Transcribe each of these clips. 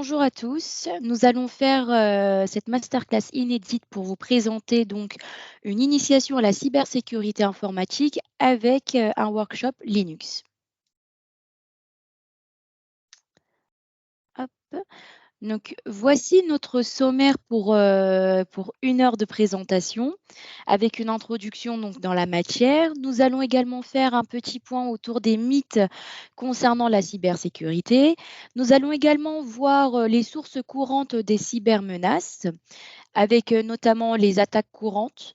bonjour à tous. Nous allons faire cette masterclass inédite pour vous présenter donc une initiation à la cybersécurité informatique avec un workshop Linux. Hop. Donc, voici notre sommaire pour 1 heure de présentation avec une introduction donc, dans la matière. Nous allons également faire un petit point autour des mythes concernant la cybersécurité. Nous allons également voir les sources courantes des cybermenaces avec notamment les attaques courantes.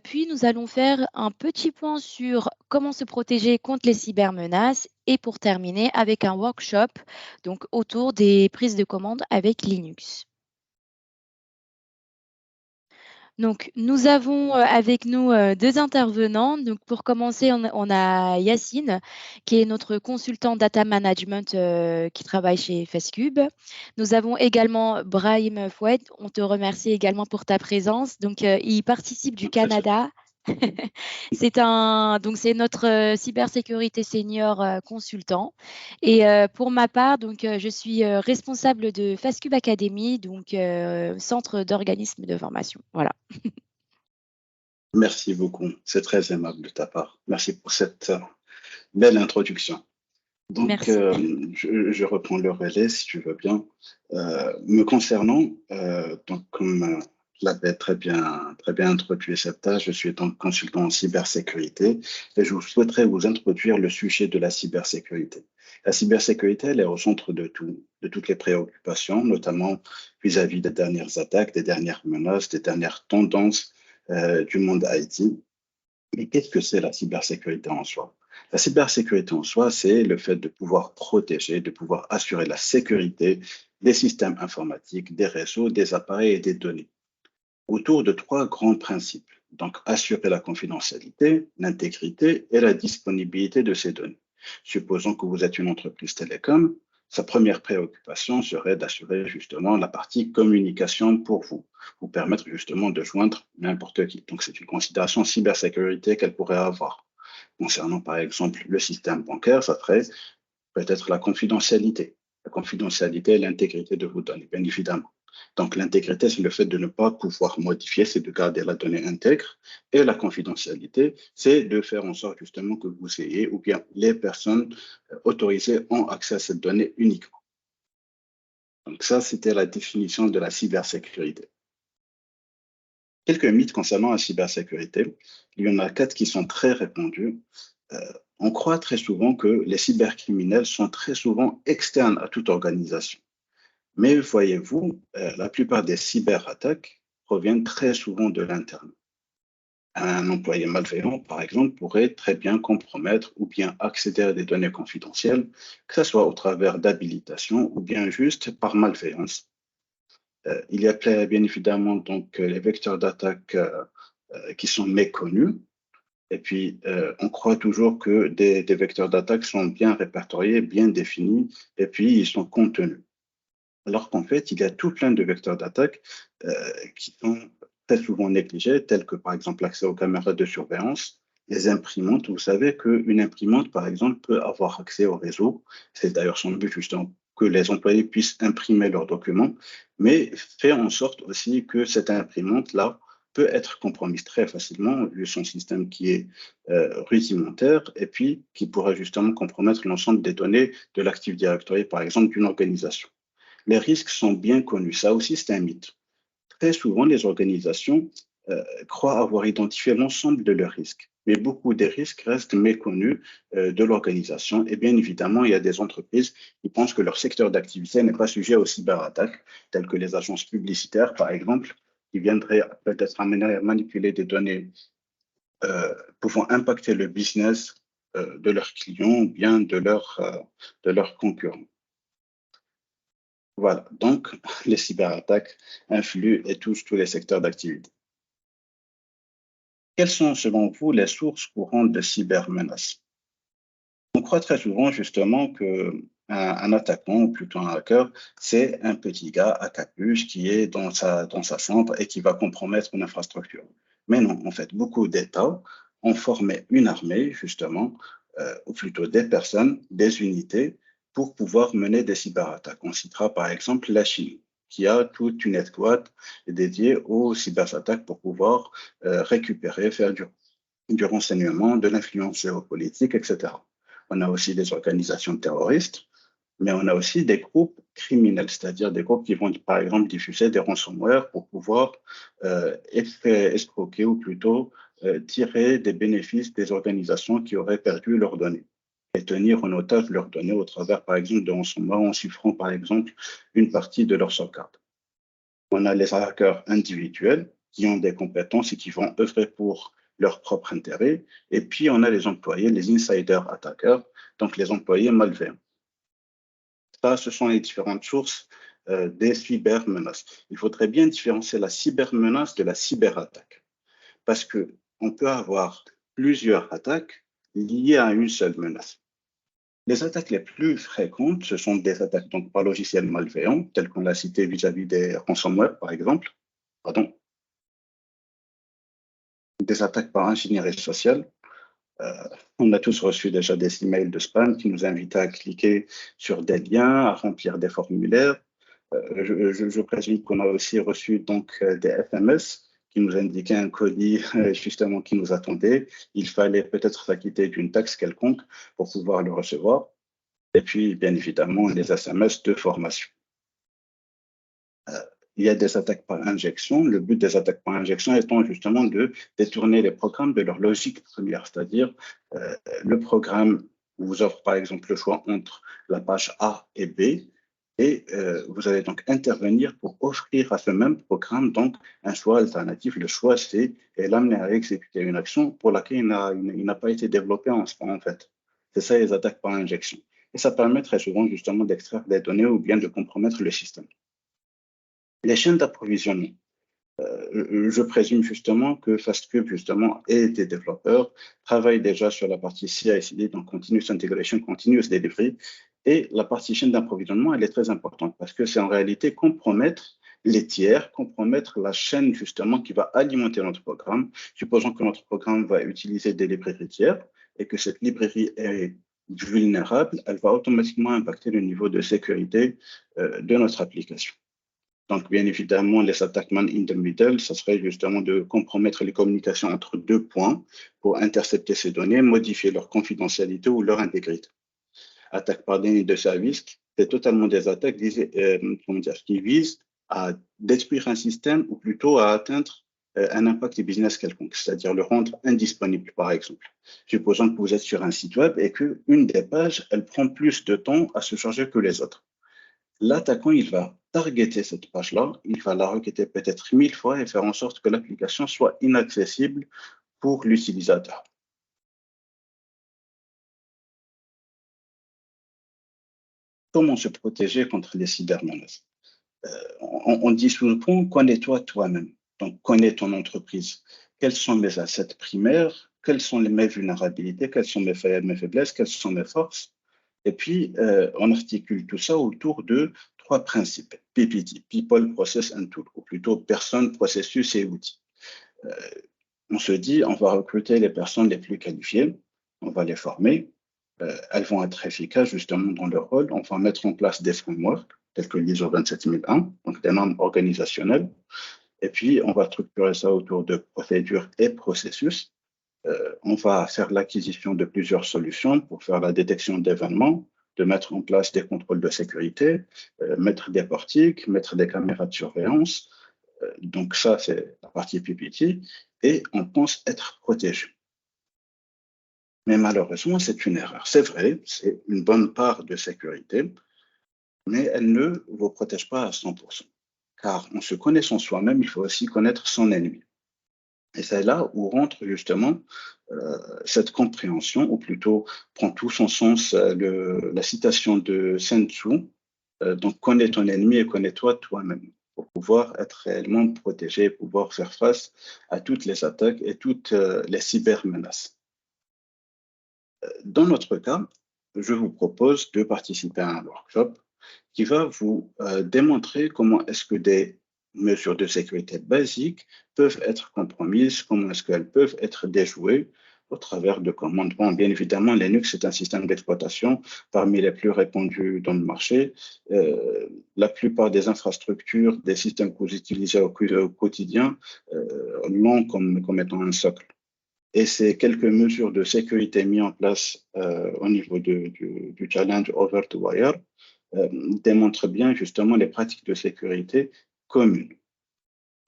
Puis nous allons faire un petit point sur comment se protéger contre les cybermenaces et pour terminer avec un workshop donc autour des prises de commande avec Linux. Donc, nous avons avec nous 2 intervenants. Donc, pour commencer, on a Yacine, qui est notre consultant data management qui travaille chez Fastcube. Nous avons également Brahim Foued. On te remercie également pour ta présence. Donc, il participe du Canada. C'est notre cybersécurité senior consultant. Et pour ma part, donc, je suis responsable de Fastcube Academy, donc centre d'organismes de formation. Voilà. Merci beaucoup, c'est très aimable de ta part. Merci pour cette belle introduction. Donc, je reprends le relais si tu veux bien. Me concernant, donc comme l'avait très bien introduit cette tâche, je suis donc consultant en cybersécurité et je souhaiterais vous introduire le sujet de la cybersécurité. La cybersécurité, elle est au centre de toutes les préoccupations, notamment vis-à-vis des dernières attaques, des dernières menaces, des dernières tendances du monde IT. Mais qu'est-ce que c'est la cybersécurité en soi? La cybersécurité en soi, c'est le fait de pouvoir protéger, de pouvoir assurer la sécurité des systèmes informatiques, des réseaux, des appareils et des données, autour de 3 grands principes. Donc, assurer la confidentialité, l'intégrité et la disponibilité de ces données. Supposons que vous êtes une entreprise télécom, sa première préoccupation serait d'assurer justement la partie communication pour vous permettre justement de joindre n'importe qui. Donc, c'est une considération cybersécurité qu'elle pourrait avoir. Concernant par exemple le système bancaire, ça serait peut-être la confidentialité. La confidentialité et l'intégrité de vos données, bien évidemment. Donc, l'intégrité, c'est le fait de ne pas pouvoir modifier, c'est de garder la donnée intègre. Et la confidentialité, c'est de faire en sorte justement que vous ayez, ou bien les personnes autorisées ont accès à cette donnée uniquement. Donc, ça, c'était la définition de la cybersécurité. Quelques mythes concernant la cybersécurité. Il y en a 4 qui sont très répandus. On croit très souvent que les cybercriminels sont très souvent externes à toute organisation. Mais voyez-vous, la plupart des cyberattaques proviennent très souvent de l'interne. Un employé malveillant, par exemple, pourrait très bien compromettre ou bien accéder à des données confidentielles, que ce soit au travers d'habilitation ou bien juste par malveillance. Il y a bien évidemment donc les vecteurs d'attaque qui sont méconnus. Et puis, on croit toujours que des vecteurs d'attaque sont bien répertoriés, bien définis, et puis ils sont contenus. Alors qu'en fait, il y a tout plein de vecteurs d'attaque qui sont très souvent négligés, tels que par exemple l'accès aux caméras de surveillance, les imprimantes. Vous savez qu'une imprimante, par exemple, peut avoir accès au réseau. C'est d'ailleurs son but, justement, que les employés puissent imprimer leurs documents, mais faire en sorte aussi que cette imprimante-là peut être compromise très facilement, vu son système qui est rudimentaire, et puis qui pourrait justement compromettre l'ensemble des données de l'Active Directory, par exemple, d'une organisation. Les risques sont bien connus. Ça aussi, c'est un mythe. Très souvent, les organisations croient avoir identifié l'ensemble de leurs risques, mais beaucoup des risques restent méconnus de l'organisation. Et bien évidemment, il y a des entreprises qui pensent que leur secteur d'activité n'est pas sujet aux cyberattaques, telles que les agences publicitaires, par exemple, qui viendraient peut-être amener à manipuler des données pouvant impacter le business de leurs clients ou bien de leurs concurrents. Voilà, donc les cyberattaques influent et touchent tous les secteurs d'activité. Quelles sont, selon vous, les sources courantes de cybermenaces? On croit très souvent, justement, qu'un attaquant, ou plutôt un hacker, c'est un petit gars à capuche qui est dans sa chambre et qui va compromettre une infrastructure. Mais non, en fait, beaucoup d'États ont formé une armée, justement, ou plutôt des personnes, des unités, pour pouvoir mener des cyberattaques. On citera par exemple la Chine, qui a toute une escouade dédiée aux cyberattaques pour pouvoir récupérer, faire du renseignement, de l'influence géopolitique, etc. On a aussi des organisations terroristes, mais on a aussi des groupes criminels, c'est-à-dire des groupes qui vont, par exemple, diffuser des ransomware pour pouvoir escroquer ou plutôt tirer des bénéfices des organisations qui auraient perdu leurs données et tenir en otage leurs données au travers, par exemple, de ransomware en chiffrant, par exemple, une partie de leur sauvegarde. On a les hackers individuels qui ont des compétences et qui vont œuvrer pour leur propre intérêt. Et puis, on a les employés, les insider attaqueurs, donc les employés malveillants. Ça, ce sont les différentes sources des cybermenaces. Il faudrait bien différencier la cybermenace de la cyberattaque, parce qu'on peut avoir plusieurs attaques liées à une seule menace. Les attaques les plus fréquentes, ce sont des attaques donc, par logiciel malveillant, telles qu'on l'a cité vis-à-vis des ransomware, par exemple. Pardon. Des attaques par ingénierie sociale. On a tous reçu déjà des emails de spam qui nous invitent à cliquer sur des liens, à remplir des formulaires. Je présume qu'on a aussi reçu donc des FMS qui nous indiquaient un colis justement qui nous attendait. Il fallait peut-être s'acquitter d'une taxe quelconque pour pouvoir le recevoir. Et puis, bien évidemment, les SMS de formation. Il y a des attaques par injection. Le but des attaques par injection étant justement de détourner les programmes de leur logique première, c'est-à-dire le programme vous offre par exemple le choix entre la page A et B, et vous allez donc intervenir pour offrir à ce même programme donc un choix alternatif. Le choix C et l'amener à exécuter une action pour laquelle il n'a pas été développé en fait. C'est ça les attaques par injection. Et ça permet très souvent justement d'extraire des données ou bien de compromettre le système. Les chaînes d'approvisionnement. Je présume justement que FastCube justement et des développeurs travaillent déjà sur la partie CI/CD, donc Continuous Integration, Continuous Delivery, et la partie chaîne d'approvisionnement, elle est très importante parce que c'est en réalité compromettre les tiers, compromettre la chaîne justement qui va alimenter notre programme. Supposons que notre programme va utiliser des librairies tiers et que cette librairie est vulnérable, elle va automatiquement impacter le niveau de sécurité de notre application. Donc, bien évidemment, les attaques man in the middle, ça serait justement de compromettre les communications entre deux points pour intercepter ces données, modifier leur confidentialité ou leur intégrité. Attaque par déni de service, c'est totalement des attaques qui visent à détruire un système ou plutôt à atteindre un impact business quelconque, c'est-à-dire le rendre indisponible, par exemple. Supposons que vous êtes sur un site web et qu'une des pages, elle prend plus de temps à se charger que les autres. L'attaquant, il va targeter cette page-là, il va la requêter peut-être 1000 fois et faire en sorte que l'application soit inaccessible pour l'utilisateur. Comment se protéger contre les cybermenaces? On dit souvent, connais-toi toi-même. Donc, connais ton entreprise. Quels sont mes assets primaires? Quelles sont mes vulnérabilités? Quelles sont mes faiblesses? Quelles sont mes forces? Et puis, on articule tout ça autour de trois principes. PPT, People, Process and Tool, ou plutôt personnes, processus et outils. On se dit, on va recruter les personnes les plus qualifiées, on va les former, elles vont être efficaces justement dans leur rôle, on va mettre en place des frameworks tels que l'ISO 27001, donc des normes organisationnelles, et puis on va structurer ça autour de procédures et processus. On va faire l'acquisition de plusieurs solutions pour faire la détection d'événements, de mettre en place des contrôles de sécurité, mettre des portiques, mettre des caméras de surveillance. Donc ça, c'est la partie PPT. Et on pense être protégé. Mais malheureusement, c'est une erreur. C'est vrai, c'est une bonne part de sécurité, mais elle ne vous protège pas à 100%. Car en se connaissant soi-même, il faut aussi connaître son ennemi. Et c'est là où rentre justement cette compréhension, ou plutôt prend tout son sens la citation de Sun Tzu, donc connais ton ennemi et connais-toi toi-même, pour pouvoir être réellement protégé, pouvoir faire face à toutes les attaques et toutes les cybermenaces. Dans notre cas, je vous propose de participer à un workshop qui va vous démontrer comment est-ce que des mesures de sécurité basiques peuvent être compromises, comment est-ce qu'elles peuvent être déjouées au travers de commandes. Bon, bien évidemment, Linux est un système d'exploitation parmi les plus répandus dans le marché. La plupart des infrastructures, des systèmes que vous utilisez au quotidien, l'ont comme étant un socle. Et ces quelques mesures de sécurité mises en place au niveau du challenge Over the Wire démontrent bien justement les pratiques de sécurité communes.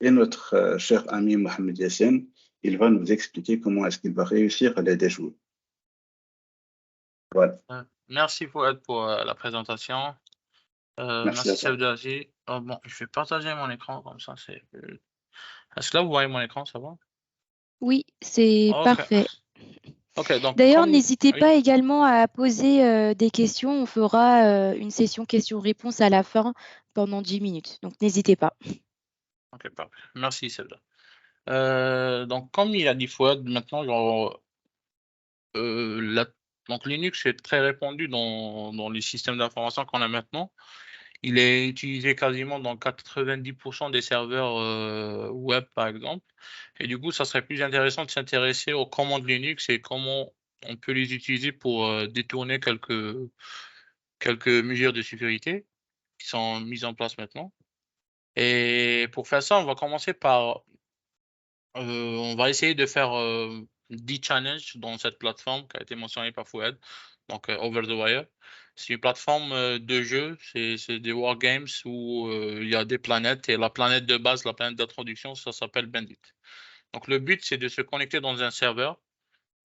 Et notre cher ami Mohamed Yassine, il va nous expliquer comment est-ce qu'il va réussir à les déjouer. Voilà. Merci Fouad pour la présentation. Merci Sevda aussi. Oh, bon, je vais partager mon écran comme ça. Est-ce que là vous voyez mon écran, ça va? Oui, c'est parfait. Donc, d'ailleurs, n'hésitez pas également à poser des questions. On fera une session questions-réponses à la fin pendant 10 minutes. Donc, n'hésitez pas. Ok, parfait. Merci, Sevda. Donc, comme il a dit Fouad, maintenant, genre, donc Linux est très répandu dans les systèmes d'information qu'on a maintenant. Il est utilisé quasiment dans 90% des serveurs web, par exemple. Et du coup, ça serait plus intéressant de s'intéresser aux commandes Linux et comment on peut les utiliser pour détourner quelques mesures de sécurité qui sont mises en place maintenant. Et pour faire ça, on va commencer par... on va essayer de faire 10 challenges dans cette plateforme qui a été mentionnée par Fouad, donc Over the Wire. C'est une plateforme de jeu, c'est des wargames où il y a des planètes et la planète de base, la planète d'introduction, ça s'appelle Bandit. Donc le but, c'est de se connecter dans un serveur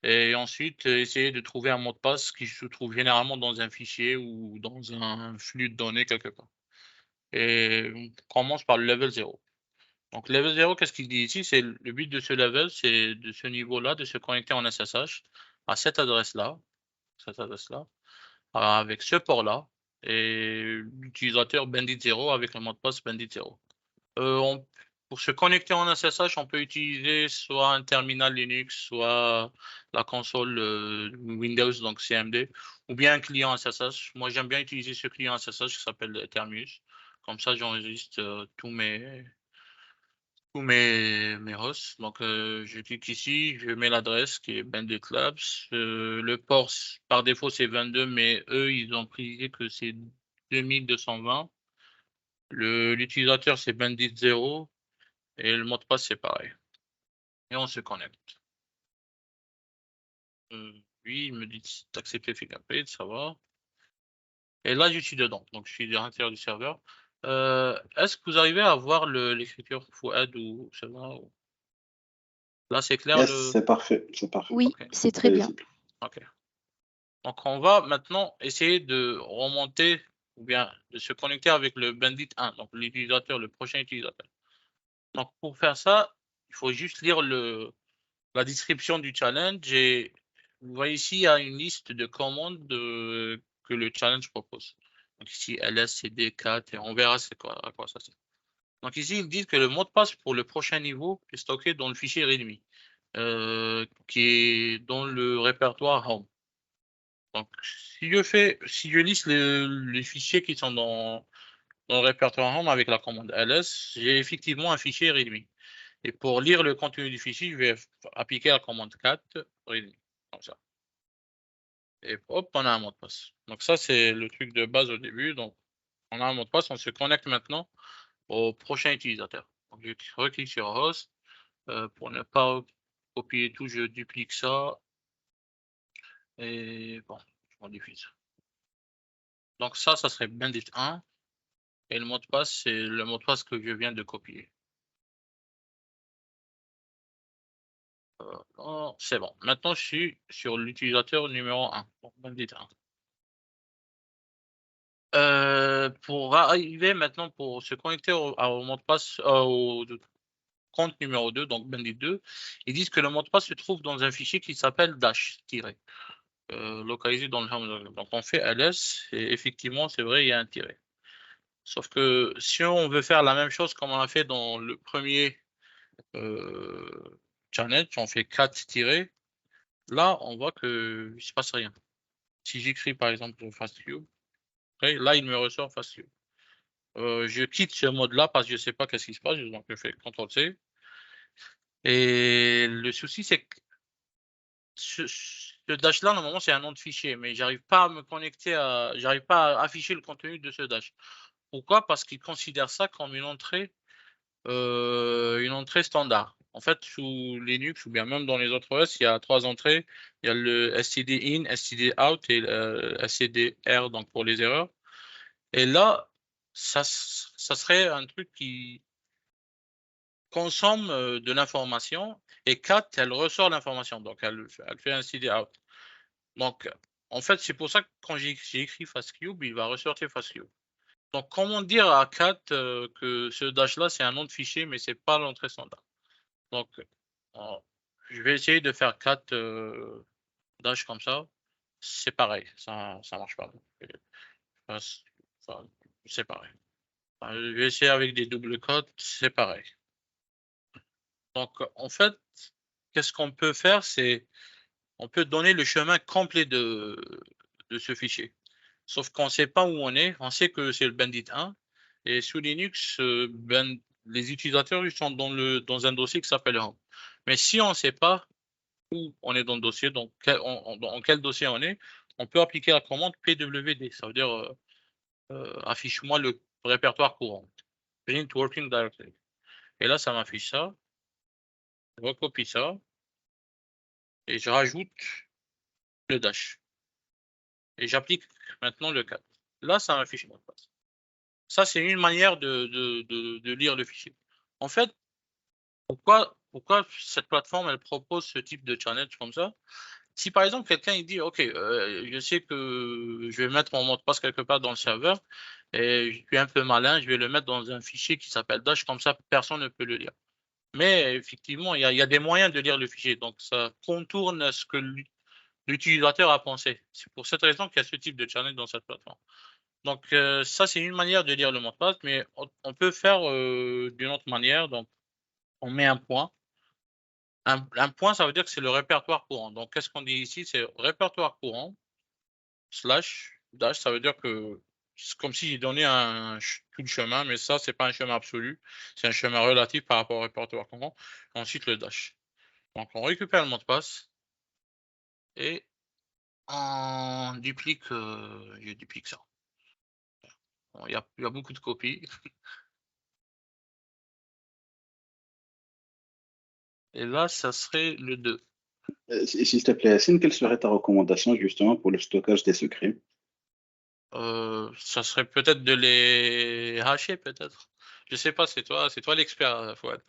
et ensuite essayer de trouver un mot de passe qui se trouve généralement dans un fichier ou dans un flux de données quelque part. Et on commence par le level 0. Donc level 0, qu'est-ce qu'il dit ici? C'est le but de ce level, c'est de ce niveau-là, de se connecter en SSH à cette adresse-là, avec ce port-là, et l'utilisateur Bandit 0 avec le mot de passe Bandit 0. Pour se connecter en SSH, on peut utiliser soit un terminal Linux, soit la console Windows, donc CMD, ou bien un client SSH. Moi, j'aime bien utiliser ce client SSH qui s'appelle Termius. Comme ça, j'enregistre tous mes hosts. Donc, je clique ici, je mets l'adresse qui est Bandit Labs. Le port, par défaut, c'est 22, mais eux, ils ont précisé que c'est 2220. L'utilisateur, c'est Bandit 0 et le mot de passe, c'est pareil. Et on se connecte. Oui, il me dit d'accepter Fingerprint, ça va. Et là, je suis dedans. Donc, je suis à l'intérieur du serveur. Est-ce que vous arrivez à voir l'écriture Fouad ou c'est bon? Là, c'est clair. Yes, c'est parfait, c'est parfait. Oui, okay. C'est très bien. Ok. Donc, on va maintenant essayer de remonter ou bien de se connecter avec le Bandit 1, donc l'utilisateur, le prochain utilisateur. Donc, pour faire ça, il faut juste lire la description du challenge et vous voyez ici, il y a une liste de commandes que le challenge propose. Donc ici, ls, cd, cat, et on verra à quoi ça sert. Donc ici, ils disent que le mot de passe pour le prochain niveau est stocké dans le fichier readme, qui est dans le répertoire home. Donc si je liste les fichiers qui sont dans le répertoire home avec la commande ls, j'ai effectivement un fichier readme. Et pour lire le contenu du fichier, je vais appliquer la commande cat readme, comme ça. Et hop, on a un mot de passe. Donc ça, c'est le truc de base au début. Donc, on a un mot de passe. On se connecte maintenant au prochain utilisateur. Donc, je reclique sur host. Pour ne pas copier tout, je duplique ça. Et bon, je modifie ça. Donc ça serait Bandit 1. Et le mot de passe, c'est le mot de passe que je viens de copier. C'est bon. Maintenant, je suis sur l'utilisateur numéro 1. Donc, Bandit 1. Pour arriver maintenant, pour se connecter au mot de passe, au compte numéro 2, donc Bandit 2, ils disent que le mot de passe se trouve dans un fichier qui s'appelle dash, localisé dans le home. Donc on fait ls et effectivement, c'est vrai, il y a un tiret. Sauf que si on veut faire la même chose comme on a fait dans le premier challenge, on fait 4 tirets, là, on voit qu'il ne se passe rien. Si j'écris par exemple fastcube, là, il me ressort fastcube. Je quitte ce mode-là parce que je ne sais pas qu'est-ce qui se passe, donc je fais CTRL-C. Et le souci, c'est que ce dash là, normalement, c'est un nom de fichier, mais j'arrive pas à me connecter j'arrive pas à afficher le contenu de ce dash. Pourquoi? Parce qu'il considère ça comme une entrée standard. En fait, sous Linux ou bien même dans les autres OS, il y a 3 entrées. Il y a le std in, std out et std r, donc pour les erreurs. Et là, ça serait un truc qui consomme de l'information et cat, elle ressort l'information. Donc, elle fait un std out. Donc, en fait, c'est pour ça que quand j'ai écrit fastcube, il va ressortir fastcube. Donc, comment dire à cat que ce dash-là, c'est un nom de fichier, mais c'est pas l'entrée standard. Donc, je vais essayer de faire 4 dash comme ça. C'est pareil, ça marche pas. C'est pareil. Je vais essayer avec des doubles cotes, c'est pareil. Donc, en fait, qu'est-ce qu'on peut faire, c'est on peut donner le chemin complet de ce fichier. Sauf qu'on ne sait pas où on est. On sait que c'est le bandit 1. Et sous Linux, les utilisateurs ils sont dans un dossier qui s'appelle home. Mais si on ne sait pas où on est dans le dossier, donc dans quel dossier on est, on peut appliquer la commande pwd. Ça veut dire affiche-moi le répertoire courant. Print working directory. Et là, ça m'affiche ça. Je recopie ça. Et je rajoute le dash. Et j'applique maintenant le 4. Là, ça m'affiche le mot de passe. Ça, c'est une manière de lire le fichier. En fait, pourquoi cette plateforme, elle propose ce type de challenge comme ça? Si par exemple, quelqu'un il dit, OK, je sais que je vais mettre mon mot de passe quelque part dans le serveur et je suis un peu malin, je vais le mettre dans un fichier qui s'appelle dash, comme ça, personne ne peut le lire. Mais effectivement, il y a des moyens de lire le fichier. Donc, ça contourne ce que l'utilisateur a pensé. C'est pour cette raison qu'il y a ce type de challenge dans cette plateforme. Donc, ça, c'est une manière de lire le mot de passe, mais on peut faire d'une autre manière. Donc, on met un point. Un point, ça veut dire que c'est le répertoire courant. Donc, qu'est-ce qu'on dit ici? C'est répertoire courant, slash, dash, ça veut dire que c'est comme si j'ai donné tout le chemin, mais ça, c'est pas un chemin absolu. C'est un chemin relatif par rapport au répertoire courant. Ensuite, le dash. Donc, on récupère le mot de passe et on duplique, je duplique ça. Bon, il y a beaucoup de copies. Et là, ça serait le 2. S'il te plaît, Yacine, quelle serait ta recommandation justement pour le stockage des secrets? Ça serait peut-être de les hacher, peut-être. Je sais pas, c'est toi l'expert, Fouad.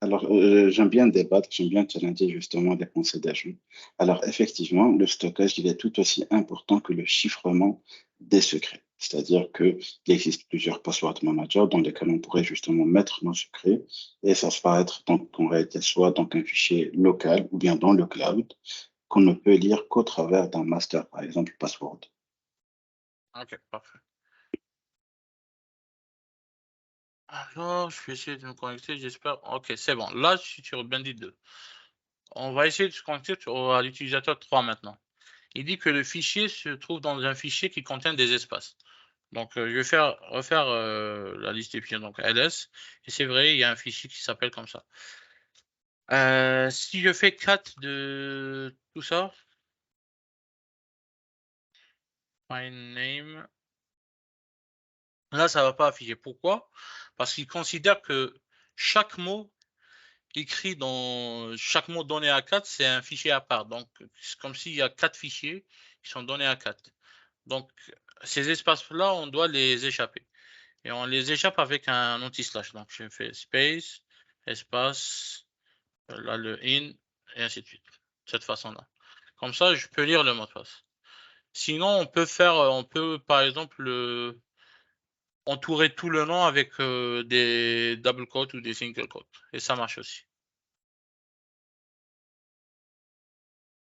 Alors, j'aime bien débattre, j'aime bien challenger justement les pensées des gens. Alors, effectivement, le stockage, il est tout aussi important que le chiffrement des secrets. C'est-à-dire qu'il existe plusieurs password managers dans lesquels on pourrait justement mettre nos secrets et ça se va être donc en réalité soit dans un fichier local ou bien dans le cloud qu'on ne peut lire qu'au travers d'un master, par exemple, password. Ok, parfait. Alors, je vais essayer de me connecter, j'espère. Ok, c'est bon. Là, je suis sur Bandit 2. On va essayer de se connecter à l'utilisateur 3 maintenant. Il dit que le fichier se trouve dans un fichier qui contient des espaces. Donc, je vais refaire la liste des fichiers. Donc, ls. Et c'est vrai, il y a un fichier qui s'appelle comme ça. Si je fais cat de tout ça, find name, là, ça va pas afficher. Pourquoi? Parce qu'il considère que chaque mot écrit chaque mot donné à 4, c'est un fichier à part. Donc, c'est comme s'il y a 4 fichiers qui sont donnés à 4. Donc, ces espaces-là, on doit les échapper. Et on les échappe avec un anti-slash. Donc, je fais space, espace, là le in, et ainsi de suite. De cette façon-là. Comme ça, je peux lire le mot de passe. Sinon, on peut par exemple entourer tout le nom avec des double quotes ou des single quotes. Et ça marche aussi.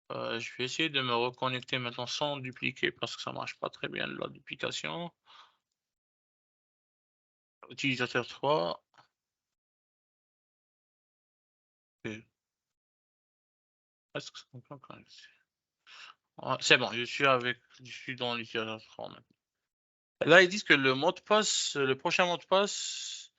Je vais essayer de me reconnecter maintenant sans dupliquer parce que ça marche pas très bien la duplication. Utilisateur 3. Okay. Est-ce que c'est encore connecté? C'est bon, je suis dans l'utilisateur 3 maintenant. Là, ils disent que le mot de passe, le prochain mot de passe,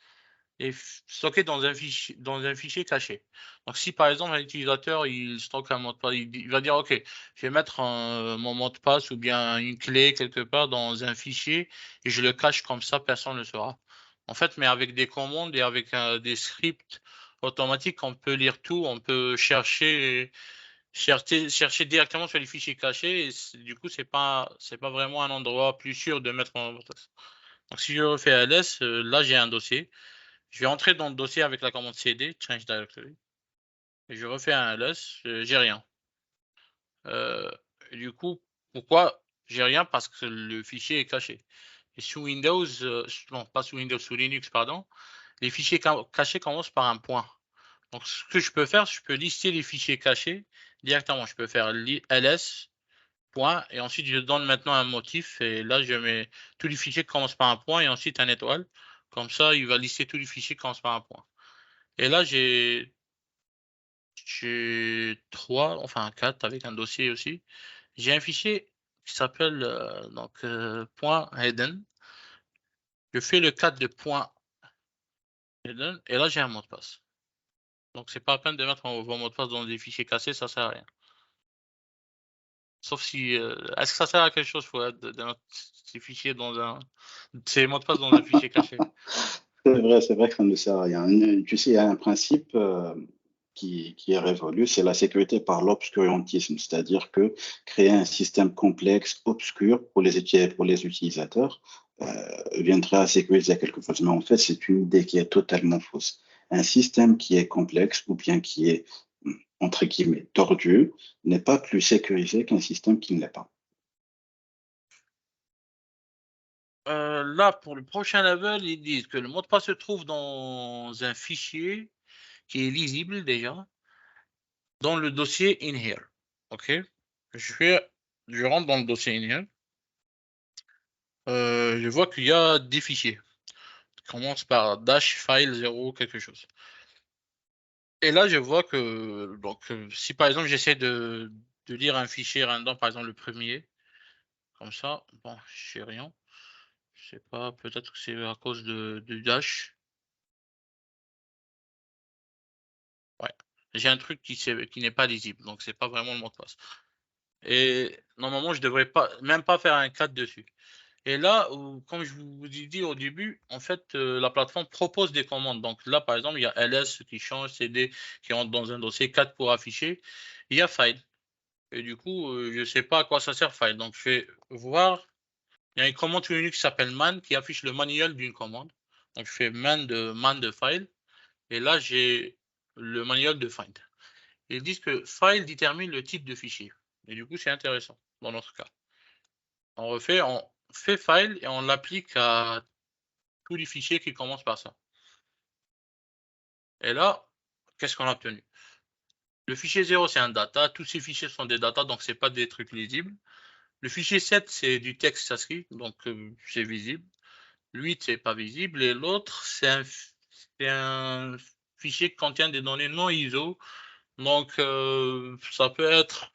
est stocké dans un fichier caché. Donc, si par exemple un utilisateur il stocke un mot de passe, il va dire OK, je vais mettre mon mot de passe ou bien une clé quelque part dans un fichier et je le cache comme ça, personne ne le saura. En fait, mais avec des commandes et avec des scripts automatiques, on peut lire tout, on peut chercher directement sur les fichiers cachés et du coup, c'est pas vraiment un endroit plus sûr de mettre mon mot de passe. Donc, si je refais ls, là, j'ai un dossier. Je vais entrer dans le dossier avec la commande cd, change directory, et je refais un ls, j'ai rien. Du coup, pourquoi j'ai rien? Parce que le fichier est caché. Et sous Windows, non, pas sous Windows, sous Linux, pardon, les fichiers cachés commencent par un point. Donc, ce que je peux faire, je peux lister les fichiers cachés directement. Je peux faire ls, point, et ensuite je donne maintenant un motif, et là, je mets tous les fichiers qui commencent par un point, et ensuite un étoile. Comme ça, il va lister tous les fichiers qui commencent par un point. Et là, j'ai 3, enfin 4 avec un dossier aussi. J'ai un fichier qui s'appelle point .hidden. Je fais le 4 de point .hidden et là j'ai un mot de passe. Donc c'est pas la peine de mettre vos mots de passe dans des fichiers cassés, ça sert à rien. Sauf si est-ce que ça sert à quelque chose de mettre ces fichiers ces mots de passe dans un fichier caché? C'est vrai que ça ne sert à rien. Tu sais, il y a un principe qui est révolu, c'est la sécurité par l'obscurantisme, c'est-à-dire que créer un système complexe, obscur pour les utilisateurs viendrait à sécuriser quelque chose. Mais en fait, c'est une idée qui est totalement fausse. Un système qui est complexe ou bien qui est, entre guillemets, tordu, n'est pas plus sécurisé qu'un système qui ne l'est pas. Là, pour le prochain level, ils disent que le mot de passe se trouve dans un fichier qui est lisible déjà dans le dossier in here. OK? Je rentre dans le dossier in here. Je vois qu'il y a des fichiers. Ça commence par dash file 0 quelque chose. Et là, je vois que si par exemple j'essaie de lire un fichier random, par exemple le premier, comme ça, bon, je sais rien. Je sais pas, peut-être que c'est à cause de dash. Ouais. J'ai un truc qui n'est pas lisible, donc c'est pas vraiment le mot de passe. Et normalement, je devrais même pas faire un 4 dessus. Et là, comme je vous ai dit au début, en fait, la plateforme propose des commandes. Donc là, par exemple, il y a ls qui change, cd qui rentre dans un dossier, 4 pour afficher. Il y a file. Et du coup, je ne sais pas à quoi ça sert file. Donc je vais voir. Il y a une commande sur Linux qui s'appelle man qui affiche le manuel d'une commande. Donc je fais man de file. Et là, j'ai le manuel de find. Ils disent que file détermine le type de fichier. Et du coup, c'est intéressant dans notre cas. On fait file et on l'applique à tous les fichiers qui commencent par ça. Et là, qu'est-ce qu'on a obtenu? Le fichier 0, c'est un data. Tous ces fichiers sont des data, donc c'est pas des trucs lisibles. Le fichier 7, c'est du texte ASCII, donc c'est visible. Le 8, c'est pas visible. Et l'autre, c'est un fichier qui contient des données non ISO. Donc, ça peut être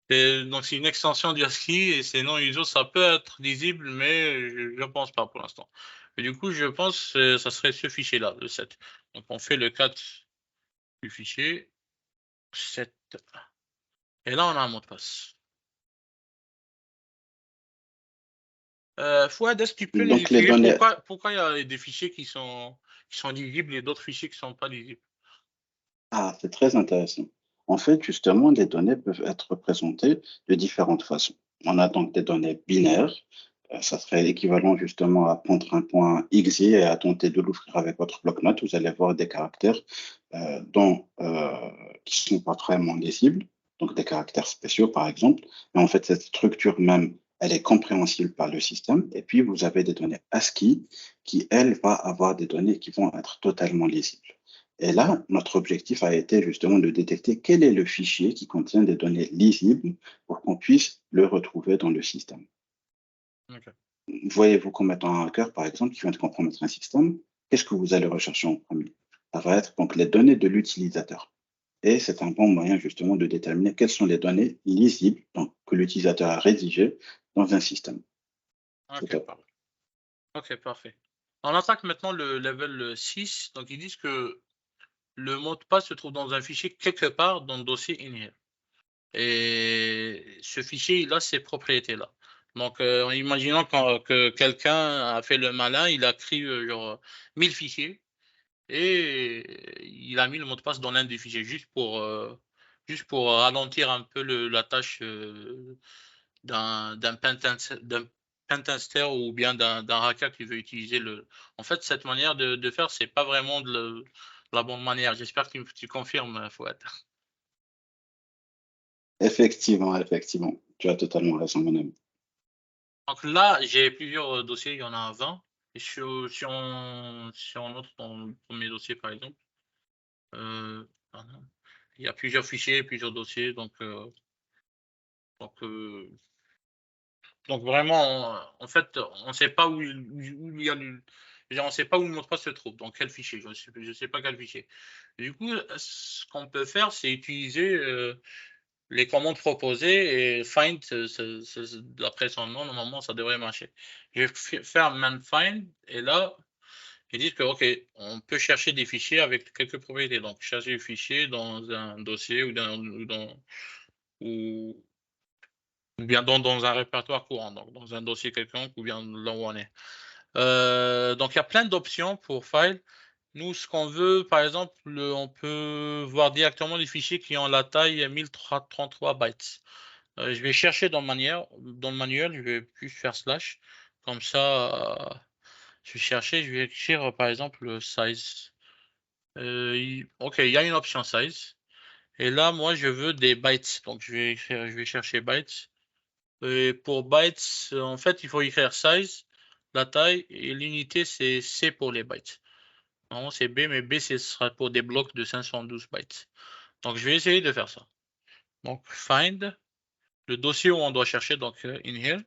donc c'est une extension du ASCII et c'est non ISO, ça peut être lisible, mais je ne pense pas pour l'instant. Et du coup, je pense que ça serait ce fichier-là, le 7. Donc on fait le 4 du fichier 7. Et là, on a un mot de passe. Fouad, est-ce que tu peux nous Donc, les expliquer données, pourquoi il y a des fichiers qui sont lisibles et d'autres fichiers qui ne sont pas lisibles? ah, c'est très intéressant. En fait, justement, les données peuvent être représentées de différentes façons. On a donc des données binaires. Ça serait l'équivalent justement à prendre un point XY et à tenter de l'ouvrir avec votre bloc-notes. Vous allez voir des caractères qui ne sont pas vraiment lisibles, donc des caractères spéciaux par exemple. Mais en fait, cette structure même, elle est compréhensible par le système. Et puis, vous avez des données ASCII qui, elles, vont avoir des données qui vont être totalement lisibles. Et là, notre objectif a été justement de détecter quel est le fichier qui contient des données lisibles pour qu'on puisse le retrouver dans le système. Okay. Voyez-vous comme étant un hacker, par exemple, qui vient de compromettre un système, qu'est-ce que vous allez rechercher en premier? Ça va être donc les données de l'utilisateur. Et c'est un bon moyen justement de déterminer quelles sont les données lisibles donc, que l'utilisateur a rédigées dans un système. C'est Ok, top. parfait. Ok, parfait. On attaque maintenant le level 6. Donc, ils disent que le mot de passe se trouve dans un fichier quelque part dans le dossier inhere. Et ce fichier, il a ces propriétés-là. Donc, en imaginant que quelqu'un a fait le malin, il a créé genre 1000 fichiers et il a mis le mot de passe dans l'un des fichiers juste pour ralentir un peu la tâche d'un pentester ou bien d'un hacker qui veut utiliser le. En fait, cette manière de faire, c'est pas vraiment la bonne manière. J'espère que tu confirmes, Fouad. Effectivement, effectivement. Tu as totalement raison, mon ami. Donc là, j'ai plusieurs dossiers, il y en a 20. Et si on note dans le premier dossier, par exemple, il y a plusieurs fichiers, plusieurs dossiers. Donc vraiment, en fait, on ne sait pas où il y a on sait pas où le mot de passe se trouve, dans quel fichier. Je sais pas quel fichier. Du coup, ce qu'on peut faire, c'est utiliser les commandes proposées et find, d'après son nom, normalement, ça devrait marcher. Je vais faire man find et là, ils disent que, OK, on peut chercher des fichiers avec quelques propriétés. Donc, chercher des fichiers dans un dossier ou bien dans un répertoire courant, donc dans un dossier quelconque ou bien là où on est. Donc, il y a plein d'options pour file. Nous, ce qu'on veut, par exemple, on peut voir directement les fichiers qui ont la taille 1033 bytes. Je vais chercher dans le manuel, je vais plus faire slash. Comme ça, je vais chercher, je vais écrire par exemple le size. OK, il y a une option size. Et là, moi, je veux des bytes. Donc, je vais chercher bytes. Et pour bytes, en fait, il faut écrire size, la taille, et l'unité, c'est C pour les bytes. Normalement, c'est B, mais B, ce sera pour des blocs de 512 bytes. Donc, je vais essayer de faire ça. Donc, find, le dossier où on doit chercher, donc in here.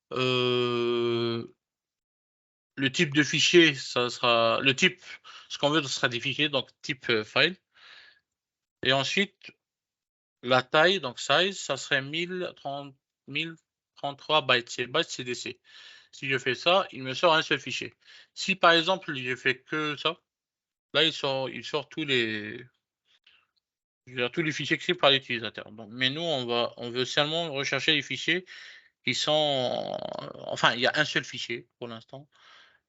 Le type de fichier, ça sera le type, ce qu'on veut, ce sera des fichiers, donc type file. Et ensuite, la taille, donc size, ça serait 1033 bytes. C'est bytes CDC. Si je fais ça, il me sort un seul fichier. Si par exemple, je fais que ça, là, il sort tous les fichiers créés par l'utilisateur. Mais nous, on veut seulement rechercher les fichiers qui sont, enfin, il y a un seul fichier pour l'instant.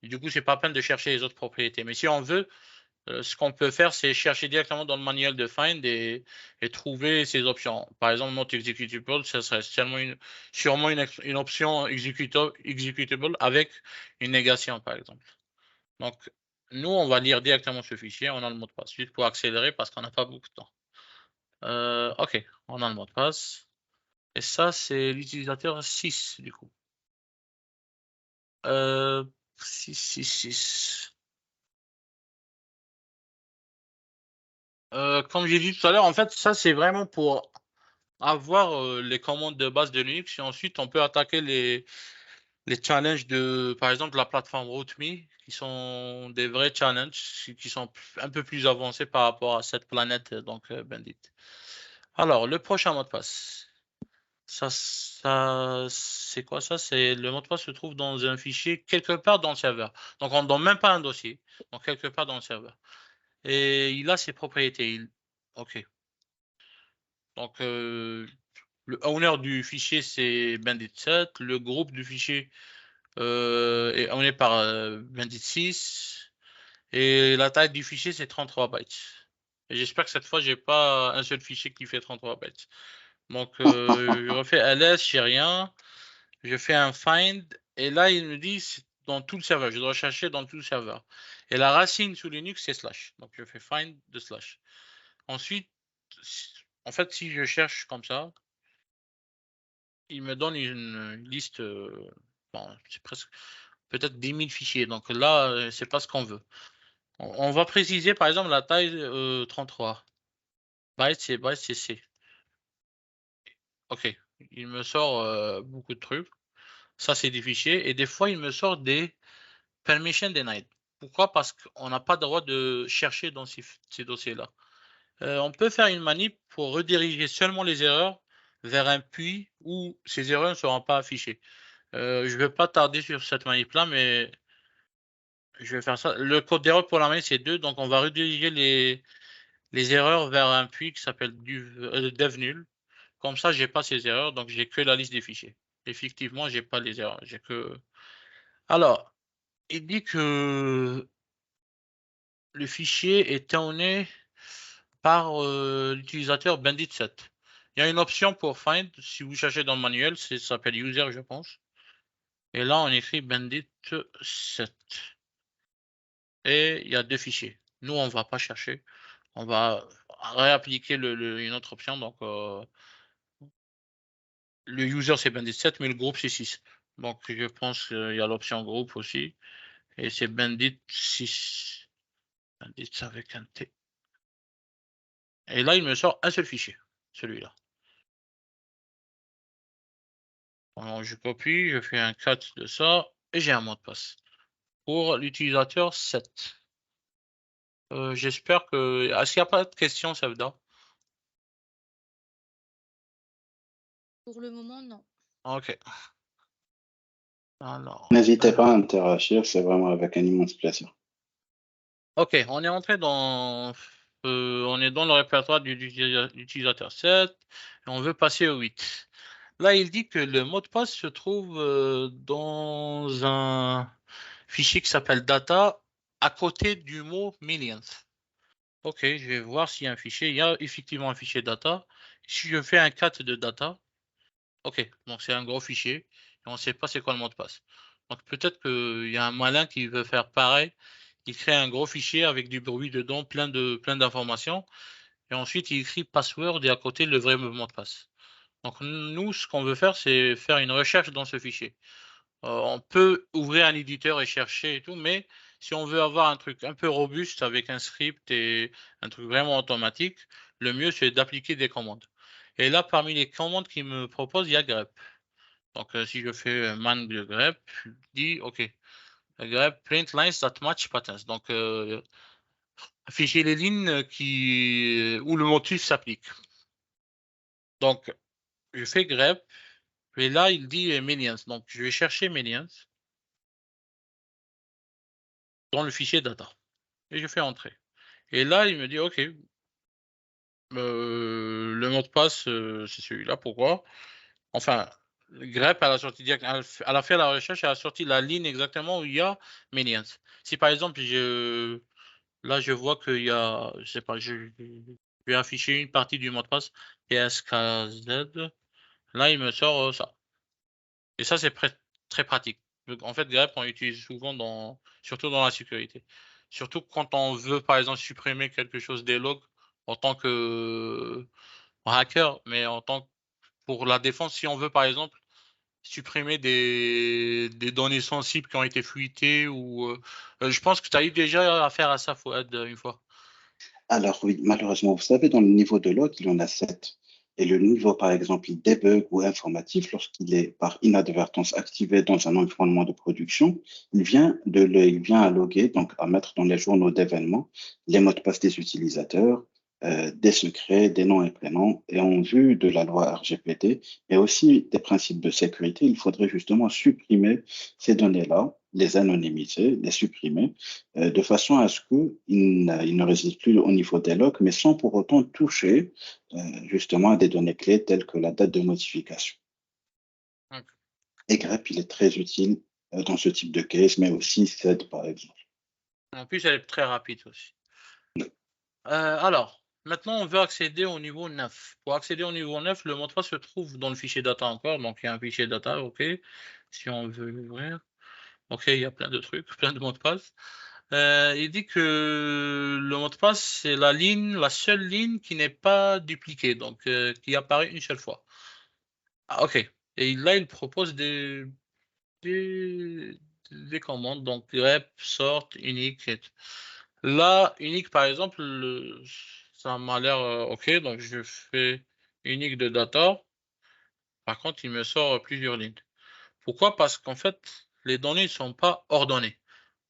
Du coup, c'est pas peine de chercher les autres propriétés. Mais si on veut, ce qu'on peut faire, c'est chercher directement dans le manuel de find et trouver ces options. Par exemple, not executable, ça serait sûrement une option executable avec une négation, par exemple. Donc, nous, on va lire directement ce fichier, on a le mot de passe. Juste pour accélérer parce qu'on n'a pas beaucoup de temps. OK, on a le mot de passe. Et ça, c'est l'utilisateur 6, du coup. 6. Comme j'ai dit tout à l'heure, en fait, ça, c'est vraiment pour avoir les commandes de base de Linux et ensuite, on peut attaquer les challenges de, par exemple, la plateforme RootMe, qui sont des vrais challenges, qui sont un peu plus avancés par rapport à cette planète, donc Bandit. Alors, le prochain mot de passe. Ça c'est quoi ça? C'est le mot de passe se trouve dans un fichier quelque part dans le serveur. Donc, on ne donne même pas un dossier. Donc, quelque part dans le serveur. Et il a ses propriétés. OK. Donc, le owner du fichier, c'est Bandit7. Le groupe du fichier est owné par Bandit6. Et la taille du fichier, c'est 33 bytes. Et j'espère que cette fois, j'ai pas un seul fichier qui fait 33 bytes. Donc, je refais ls, j'ai rien. Je fais un find. Et là, il me dit dans tout le serveur. Je dois chercher dans tout le serveur. Et la racine sous Linux, c'est slash. Donc, je fais find de slash. Ensuite, en fait, si je cherche comme ça, il me donne une liste, bon, c'est presque peut-être 10 000 fichiers. Donc là, c'est pas ce qu'on veut. On va préciser par exemple la taille 33 bytes, c'est C. OK. Il me sort beaucoup de trucs. Ça, c'est des fichiers. Et des fois, il me sort des permission denied. Pourquoi? Parce qu'on n'a pas le droit de chercher dans ces dossiers-là. On peut faire une manip pour rediriger seulement les erreurs vers un puits où ces erreurs ne seront pas affichées. Je ne vais pas tarder sur cette manip-là, mais je vais faire ça. Le code d'erreur pour la manette, c'est 2. Donc, on va rediriger les erreurs vers un puits qui s'appelle dev nul. Comme ça, j'ai pas ces erreurs. Donc, j'ai que la liste des fichiers. Effectivement, j'ai pas les erreurs. J'ai que. Alors, il dit que le fichier est tourné par l'utilisateur bandit7. Il y a une option pour find. Si vous cherchez dans le manuel, ça s'appelle user, je pense. Et là, on écrit bandit7. Et il y a 2 fichiers. Nous, on va pas chercher. On va réappliquer une autre option. Donc, le user, c'est bandit7, mais le groupe, c'est 6. Donc, je pense qu'il y a l'option groupe aussi. Et c'est bandit6. Bandit avec un T. Et là, il me sort un seul fichier, celui-là. Alors, je copie, je fais un cut de ça, et j'ai un mot de passe. Pour l'utilisateur 7. J'espère que... Est-ce qu'il n'y a pas de questions, Sevda? Pour le moment, non. Ok. Alors, N'hésitez pas à interagir, c'est vraiment avec un immense plaisir. ok, on est entré dans... on est dans le répertoire de l'utilisateur 7, et on veut passer au 8. Là, il dit que le mot de passe se trouve dans un fichier qui s'appelle data à côté du mot millions. Ok, je vais voir s'il y a un fichier. Il y a effectivement un fichier data. Si je fais un cat de data, ok, donc c'est un gros fichier et on ne sait pas c'est quoi le mot de passe. Donc peut-être qu'il y a un malin qui veut faire pareil. Il crée un gros fichier avec du bruit dedans, plein d'informations. Et ensuite, il écrit password et à côté le vrai mot de passe. Donc nous, ce qu'on veut faire, c'est faire une recherche dans ce fichier. On peut ouvrir un éditeur et chercher et tout, mais si on veut avoir un truc un peu robuste avec un script et un truc vraiment automatique, le mieux c'est d'appliquer des commandes. Et là, parmi les commandes qu'il me propose, il y a grep. Donc si je fais man de grep, je dis OK, grep print lines that match patterns. Donc afficher les lignes où le motif s'applique. Donc je fais grep et là il dit millions. Donc je vais chercher millions dans le fichier data. Et je fais entrer. Et là, il me dit, OK, le mot de passe, c'est celui-là. Pourquoi? Enfin, grep, elle a sorti elle a fait la recherche, elle a sorti la ligne exactement où il y a millions. Si par exemple, là, je vois qu'il y a, je sais pas, je vais afficher une partie du mot de passe, PSKZ, là, il me sort ça. Et ça, c'est très pratique. En fait, grep, on l'utilise souvent surtout dans la sécurité. Surtout quand on veut, par exemple, supprimer quelque chose des logs en tant que hacker, mais pour la défense, si on veut, par exemple, supprimer des données sensibles qui ont été fuitées ou je pense que tu as eu déjà affaire à ça, Fouad, une fois. Alors oui, malheureusement, vous savez, dans le niveau de log, il y en a 7. Et le niveau, par exemple, debug ou informatif, lorsqu'il est par inadvertance activé dans un environnement de production, il vient à loguer, donc à mettre dans les journaux d'événements, les mots de passe des utilisateurs, des secrets, des noms et prénoms. Et en vue de la loi RGPD, et aussi des principes de sécurité, il faudrait justement supprimer ces données-là, les anonymiser, les supprimer de façon à ce qu'il ne résiste plus au niveau des logs, mais sans pour autant toucher justement à des données clés telles que la date de notification. Okay. Et grep, il est très utile dans ce type de case, mais aussi SED par exemple. En plus, elle est très rapide aussi. Alors, maintenant, on veut accéder au niveau 9. Pour accéder au niveau 9, le mot de passe se trouve dans le fichier data encore. Donc, il y a un fichier data, OK. Si on veut l'ouvrir. OK, il y a plein de trucs, plein de mots de passe. Il dit que le mot de passe, c'est la seule ligne qui n'est pas dupliquée, donc qui apparaît une seule fois. Ah, OK. Et là, il propose des commandes, donc rep, sort, unique. Là, unique, par exemple, ça m'a l'air OK, donc je fais unique de data. Par contre, il me sort plusieurs lignes. Pourquoi? Parce qu'en fait, les données ne sont pas ordonnées.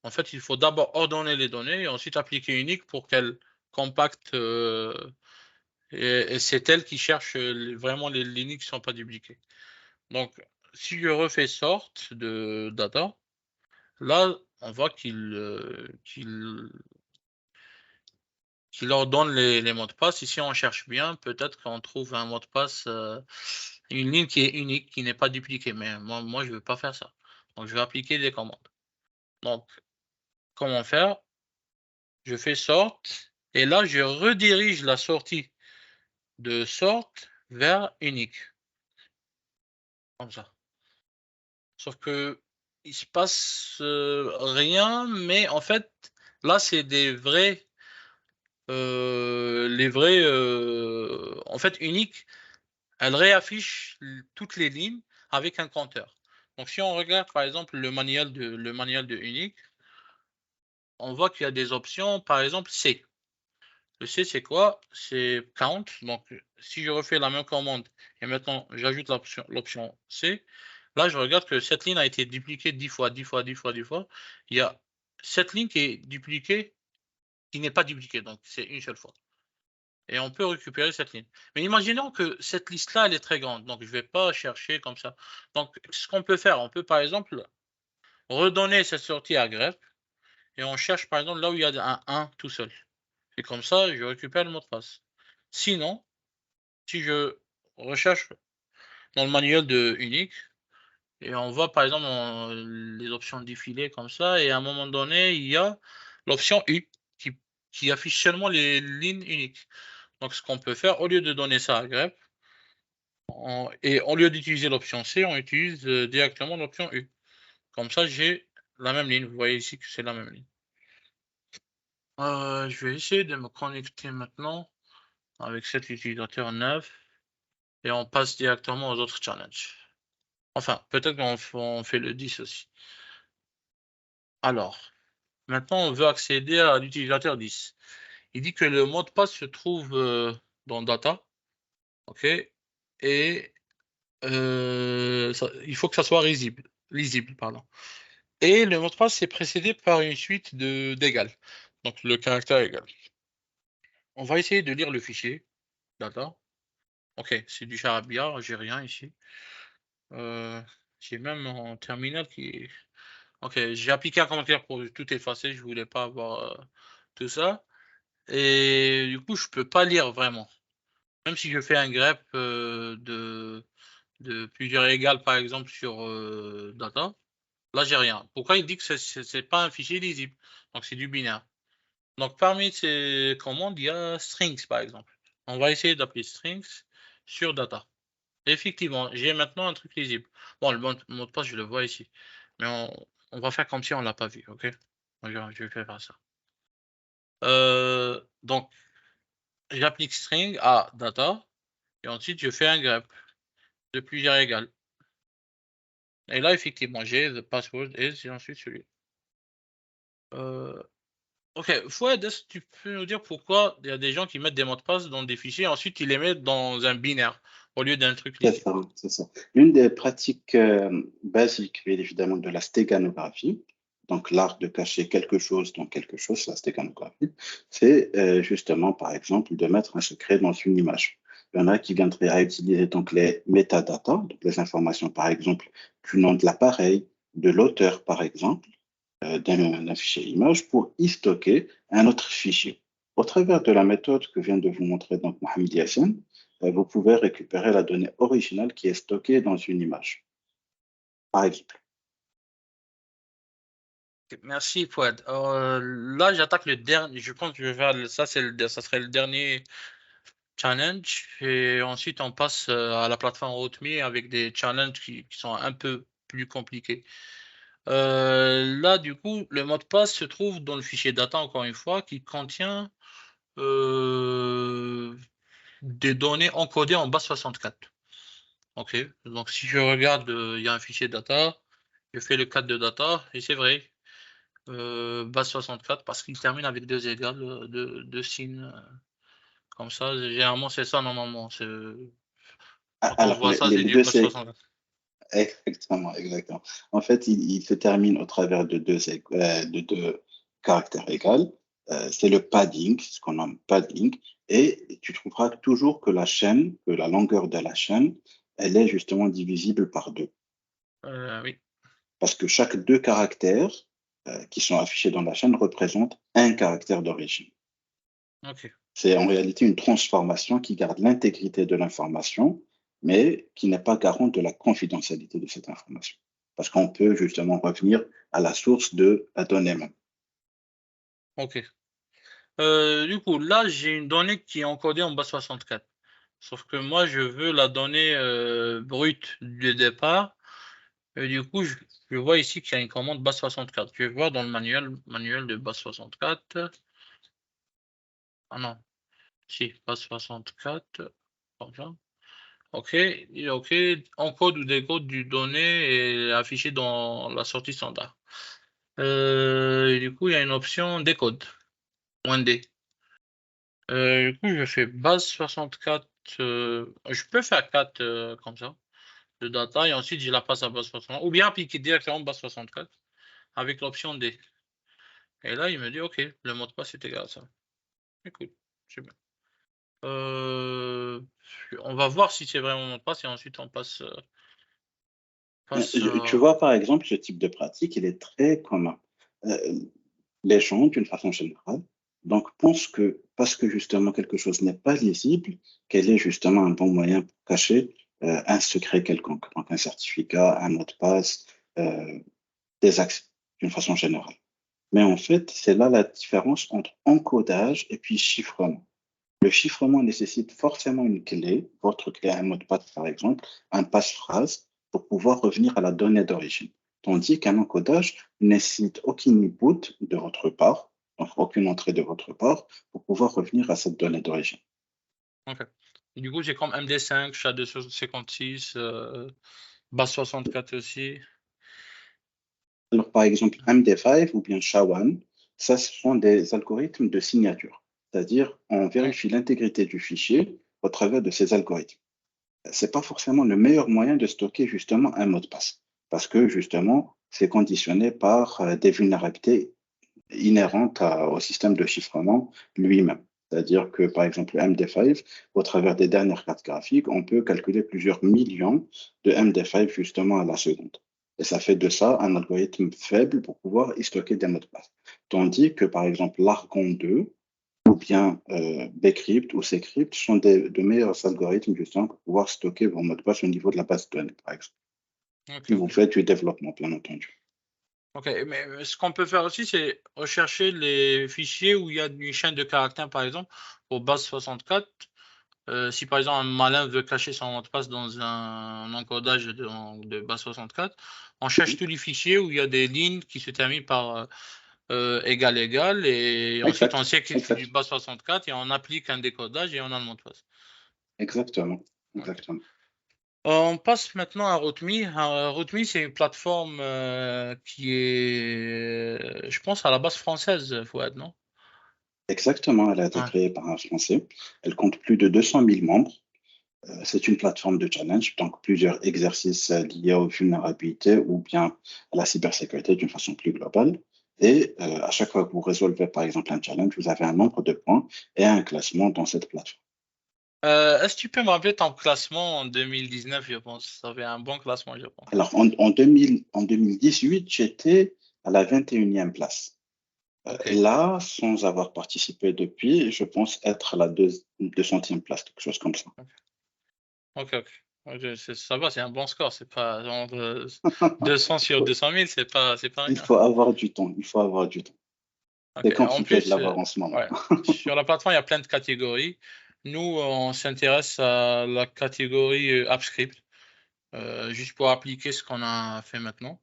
En fait, il faut d'abord ordonner les données et ensuite appliquer unique pour qu'elles compactent. Et c'est elle qui cherche vraiment les lignes qui ne sont pas dupliquées. Donc, si je refais sort de data, là, on voit qu'il leur donne les mots de passe. Ici, on cherche bien, peut-être qu'on trouve un mot de passe, une ligne qui est unique, qui n'est pas dupliquée, mais moi je ne veux pas faire ça. Donc, je vais appliquer des commandes. Donc, comment faire? Je fais sort, et là, je redirige la sortie de sort vers unique. Comme ça. Sauf que il se passe rien, mais en fait, là, c'est des vrais, les vrais, en fait, unique, elle réaffiche toutes les lignes avec un compteur. Donc, si on regarde, par exemple, le manuel de unique, on voit qu'il y a des options, par exemple, C. Le C, c'est quoi? C'est count. Donc, si je refais la même commande et maintenant j'ajoute l'option C, là, je regarde que cette ligne a été dupliquée 10 fois, 10 fois, 10 fois, 10 fois. Il y a cette ligne qui est dupliquée, qui n'est pas dupliquée, donc c'est une seule fois. Et on peut récupérer cette ligne. Mais imaginons que cette liste-là, elle est très grande, donc je ne vais pas chercher comme ça. Donc, ce qu'on peut faire, on peut par exemple redonner cette sortie à grep et on cherche par exemple là où il y a un 1 tout seul. Et comme ça, je récupère le mot de passe. Sinon, si je recherche dans le manuel de unique, et on voit par exemple les options défiler comme ça, et à un moment donné, il y a l'option U qui affiche seulement les lignes uniques. Donc, ce qu'on peut faire, au lieu de donner ça à grep, et au lieu d'utiliser l'option C, on utilise directement l'option U. Comme ça, j'ai la même ligne. Vous voyez ici que c'est la même ligne. Je vais essayer de me connecter maintenant avec cet utilisateur 9 et on passe directement aux autres challenges. Enfin, peut-être qu'on fait le 10 aussi. Alors, maintenant, on veut accéder à l'utilisateur 10. Il dit que le mot de passe se trouve dans Data. OK. Et il faut que ça soit lisible, pardon. Et le mot de passe est précédé par une suite d'égal. Donc, le caractère égal. On va essayer de lire le fichier Data. OK, c'est du charabia, j'ai rien ici. J'ai même mon terminal qui... Ok, j'ai appliqué un commentaire pour tout effacer, je voulais pas avoir tout ça. Et du coup, je peux pas lire vraiment. Même si je fais un grep de plusieurs égales, par exemple, sur data, là, j'ai rien. Pourquoi il dit que c'est pas un fichier lisible? Donc, c'est du binaire. Donc, parmi ces commandes, il y a strings, par exemple. On va essayer d'appeler strings sur data. Effectivement, j'ai maintenant un truc lisible. Bon, le mot de passe, je le vois ici. Mais on va faire comme si on ne l'a pas vu, ok? Je vais faire ça. Donc, j'applique string à data, et ensuite je fais un grep de plusieurs égales. Et là, effectivement, j'ai the password is, et ensuite celui. Ok, Fouad, est-ce que tu peux nous dire pourquoi il y a des gens qui mettent des mots de passe dans des fichiers, et ensuite ils les mettent dans un binaire, au lieu d'un truc lisible? C'est ça. L'une des pratiques basiques, bien évidemment, de la stéganographie, donc l'art de cacher quelque chose dans quelque chose, la stéganographie, c'est justement, par exemple, de mettre un secret dans une image. Il y en a qui viendraient à utiliser donc les métadatas, donc les informations, par exemple, du nom de l'appareil, de l'auteur, par exemple, d'un fichier image, pour y stocker un autre fichier. Au travers de la méthode que vient de vous montrer donc Mohamed Yassine, vous pouvez récupérer la donnée originale qui est stockée dans une image, par exemple. Merci, Fouad. Là, j'attaque le dernier. Je pense que je vais faire ça, ça serait le dernier challenge. Et ensuite, on passe à la plateforme RootMe avec des challenges qui sont un peu plus compliqués. Là, du coup, le mot de passe se trouve dans le fichier data, encore une fois, qui contient des données encodées en base 64. Ok, donc si je regarde, il y a un fichier data, je fais le cadre de data, et c'est vrai, base 64, parce qu'il termine avec deux égales, deux signes, comme ça. Généralement, c'est ça normalement. Quand on Alors, voit ça, c'est les du deux, base c'est 64. exactement, exactement. En fait, il se termine au travers de deux caractères égaux. C'est le padding, ce qu'on nomme padding, et tu trouveras toujours que la longueur de la chaîne, elle est justement divisible par deux. Oui. Parce que chaque deux caractères qui sont affichés dans la chaîne représentent un caractère d'origine. Ok. C'est en réalité une transformation qui garde l'intégrité de l'information, mais qui n'est pas garante de la confidentialité de cette information. Parce qu'on peut justement revenir à la source de la donnée même. Ok. Du coup, là, j'ai une donnée qui est encodée en base 64. Sauf que moi, je veux la donnée brute du départ. Et du coup, je vois ici qu'il y a une commande base 64. Je vais voir dans le manuel de base 64. Ah non, si, base 64. Voilà. OK, OK, encode ou décode du données est affiché dans la sortie standard. Et du coup, il y a une option décode, -D. Du coup, je fais base 64. Je peux faire 4 comme ça, de data, et ensuite je la passe à base 64. Ou bien appliquer directement base 64 avec l'option D. Et là, il me dit, OK, le mot de passe est égal à ça. Écoute, c'est bien. On va voir si c'est vraiment le mot de passe et ensuite on passe. Tu vois, par exemple, ce type de pratique, il est très commun. Euh, les gens, d'une façon générale, donc pensent que parce que justement quelque chose n'est pas lisible, quel est justement un bon moyen pour cacher un secret quelconque, donc un certificat, un mot de passe, des accès, d'une façon générale. Mais en fait, c'est là la différence entre encodage et puis chiffrement. Le chiffrement nécessite forcément une clé, votre clé, un mot de passe par exemple, un passe-phrase, pour pouvoir revenir à la donnée d'origine. Tandis qu'un encodage ne nécessite aucun input de votre part, donc aucune entrée de votre part, pour pouvoir revenir à cette donnée d'origine. OK. Du coup, j'ai comme MD5, SHA-256, base 64 aussi. Alors, par exemple, MD5 ou bien SHA-1, ça, ce sont des algorithmes de signature. C'est-à-dire, on Ouais. vérifie l'intégrité du fichier au travers de ces algorithmes. C'est pas forcément le meilleur moyen de stocker justement un mot de passe, parce que justement, c'est conditionné par des vulnérabilités inhérentes au système de chiffrement lui-même. C'est-à-dire que, par exemple, le MD5, au travers des dernières cartes graphiques, on peut calculer plusieurs millions de MD5 justement à la seconde. Et ça fait de ça un algorithme faible pour pouvoir y stocker des mots de passe. Tandis que, par exemple, l'Argon 2, ou bien Bcrypt ouCcrypt sont de meilleurs algorithmes justement pour pouvoir stocker vos mots de passe au niveau de la base de données, par exemple. OK, Si vous OK. faites du développement, bien entendu. OK, mais ce qu'on peut faire aussi, c'est rechercher les fichiers où il y a une chaîne de caractères, par exemple, pour base 64. Si par exemple un malin veut cacher son mot de passe dans un encodage de base 64, on cherche tous les fichiers où il y a des lignes qui se terminent par égal égal, et ensuite on Exact, sait que c'est du exact, base 64 et on applique un décodage et on a le mot de passe. exactement, OK. exactement. On passe maintenant à Rootme. Rootme, c'est une plateforme qui est, je pense, à la base française, Fouad, non? Exactement, elle a été Ouais. créée par un Français. Elle compte plus de 200 000 membres. C'est une plateforme de challenge, donc plusieurs exercices liés aux vulnérabilités ou bien à la cybersécurité d'une façon plus globale. Et à chaque fois que vous résolvez, par exemple, un challenge, vous avez un nombre de points et un classement dans cette plateforme. Est-ce que tu peux me rappeler ton classement en 2019, je pense? Ça avait un bon classement, je pense. Alors, en 2018, j'étais à la 21e place. OK. Là, sans avoir participé depuis, je pense être à la 200e place, quelque chose comme ça. OK, OK. Ça va, c'est un bon score. C'est pas genre 200 sur 200 000, c'est pas Il rien. faut avoir du temps, il faut avoir du temps. C'est OK. En compliqué de plus, l'avoir en ce moment. ouais, sur la plateforme, il y a plein de catégories. Nous, on s'intéresse à la catégorie AppScript, juste pour appliquer ce qu'on a fait maintenant.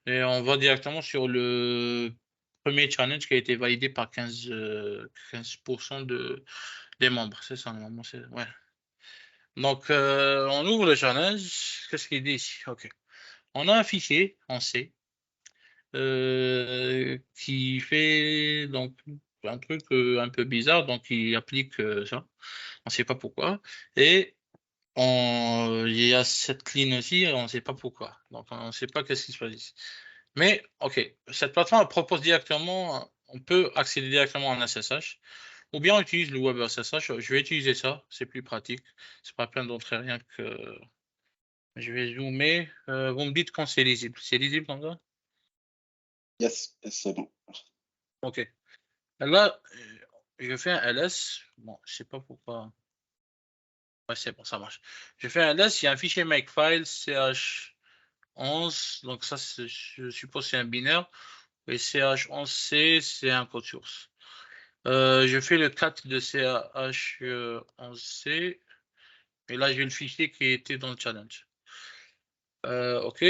Et on va directement sur le premier challenge qui a été validé par 15% des membres. C'est ça, normalement. Ouais. Donc, on ouvre le challenge. Qu'est-ce qu'il dit ici? OK. On a un fichier en C qui fait donc un truc un peu bizarre. Donc, il applique ça. On ne sait pas pourquoi. Et il y a cette ligne aussi, on ne sait pas pourquoi. Donc, on ne sait pas qu'est-ce qui se passe ici. Mais, OK, cette plateforme elle propose directement, on peut accéder directement en SSH, ou bien on utilise le web SSH. Je vais utiliser ça, c'est plus pratique. C'est pas la peine d'entrer rien que. Je vais zoomer. Vous me dites quand c'est lisible. C'est lisible comme ça? Yes, c'est bon. OK. Là, je fais un ls. Bon, je sais pas pourquoi. Ouais, c'est bon, ça marche. Je fais un ls, il y a un fichier makefile ch11, donc ça, je suppose c'est un binaire, et ch11c, c'est un code source. Je fais le cat de ch11c, et là j'ai le fichier qui était dans le challenge. OK.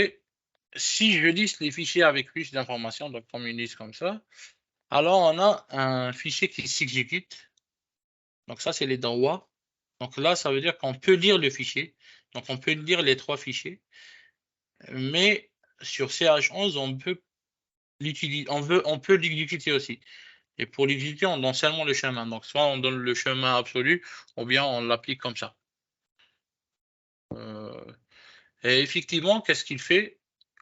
Si je liste les fichiers avec plus d'informations, donc comme une liste comme ça, alors on a un fichier qui s'exécute. Donc ça, c'est les droits. Donc là, ça veut dire qu'on peut lire le fichier. Donc on peut lire les 3 fichiers. Mais sur ch11, on peut l'utiliser, on peut l'exécuter aussi. Et pour l'exécuter, on donne seulement le chemin. Donc soit on donne le chemin absolu, ou bien on l'applique comme ça. Et effectivement, qu'est-ce qu'il fait?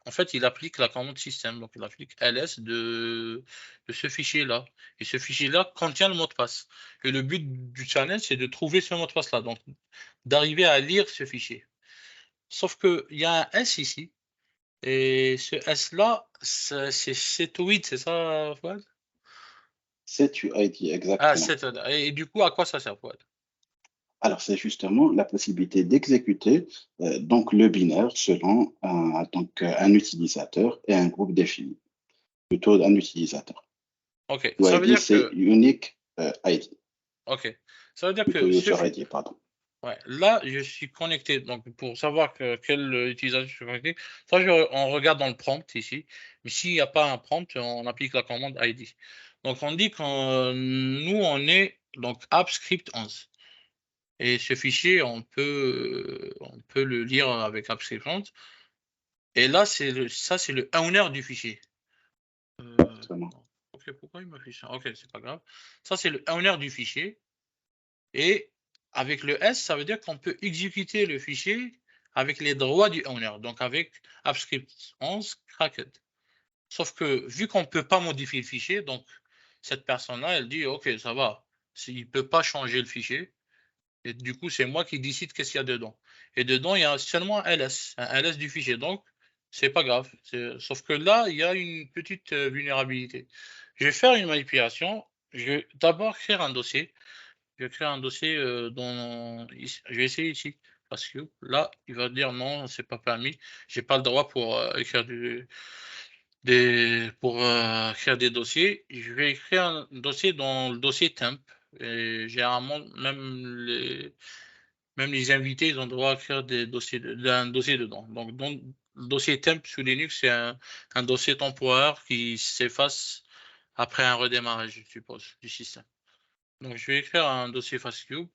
En fait, il applique la commande système. Donc il applique ls de ce fichier-là. Et ce fichier-là contient le mot de passe. Et le but du challenge, c'est de trouver ce mot de passe-là. Donc d'arriver à lire ce fichier. Sauf qu'il y a un S ici. Et ce S-là, c'est 7 ou 8, c'est ça, Fouad? setuid, Ah, exactement. 7. Et du coup, à quoi ça sert, Fouad? Alors, c'est justement la possibilité d'exécuter donc le binaire selon un utilisateur et un groupe défini, plutôt un utilisateur. OK. Ça veut UID, dire c'est que, Unique ID, OK. Ça veut dire plutôt que User ID, pardon. ouais, là, je suis connecté. Donc, pour savoir quel utilisateur je suis connecté, ça, on regarde dans le prompt ici. Mais s'il n'y a pas un prompt, on applique la commande ID. Donc, on dit que nous, on est donc AppScript 11. Et ce fichier, on peut le lire avec AppScript 11. Et là, ça, c'est le owner du fichier. Exactement. OK, pourquoi il m'affiche ça? OK, c'est pas grave. Ça, c'est le owner du fichier. Et avec le S, ça veut dire qu'on peut exécuter le fichier avec les droits du owner, donc avec AppScript 11 Cracked. Sauf que vu qu'on ne peut pas modifier le fichier, donc cette personne-là, elle dit OK, ça va. Il ne peut pas changer le fichier. Et du coup, c'est moi qui décide qu'est-ce qu'il y a dedans. Et dedans, il y a seulement un ls du fichier. Donc, c'est pas grave. Sauf que là, il y a une petite vulnérabilité. Je vais faire une manipulation. Je vais d'abord créer un dossier. Je vais créer un dossier je vais essayer ici. Parce que là, il va dire non, c'est pas permis. J'ai pas le droit pour écrire créer des dossiers. Je vais écrire un dossier dans le dossier temp. Et généralement, même les invités, ils ont droit à créer d'un dossier dedans. Donc, le dossier temp sous Linux, c'est un dossier temporaire qui s'efface après un redémarrage, je suppose, du système. Donc, je vais écrire un dossier fastcube.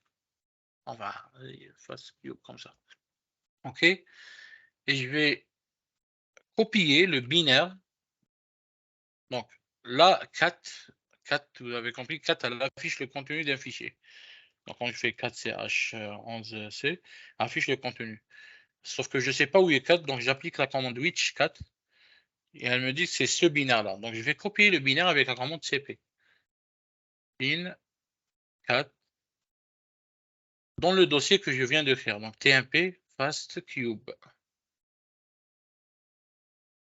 Enfin, fastcube comme ça. OK. Et je vais copier le binaire. Donc, là, cat, vous avez compris, cat, elle affiche le contenu d'un fichier. Donc, quand je fais cat ch11c, affiche le contenu. Sauf que je ne sais pas où est cat, donc j'applique la commande which cat. Et elle me dit que c'est ce binaire-là. Donc, je vais copier le binaire avec la commande cp. Bin cat dans le dossier que je viens de faire. Donc, tmp fastcube.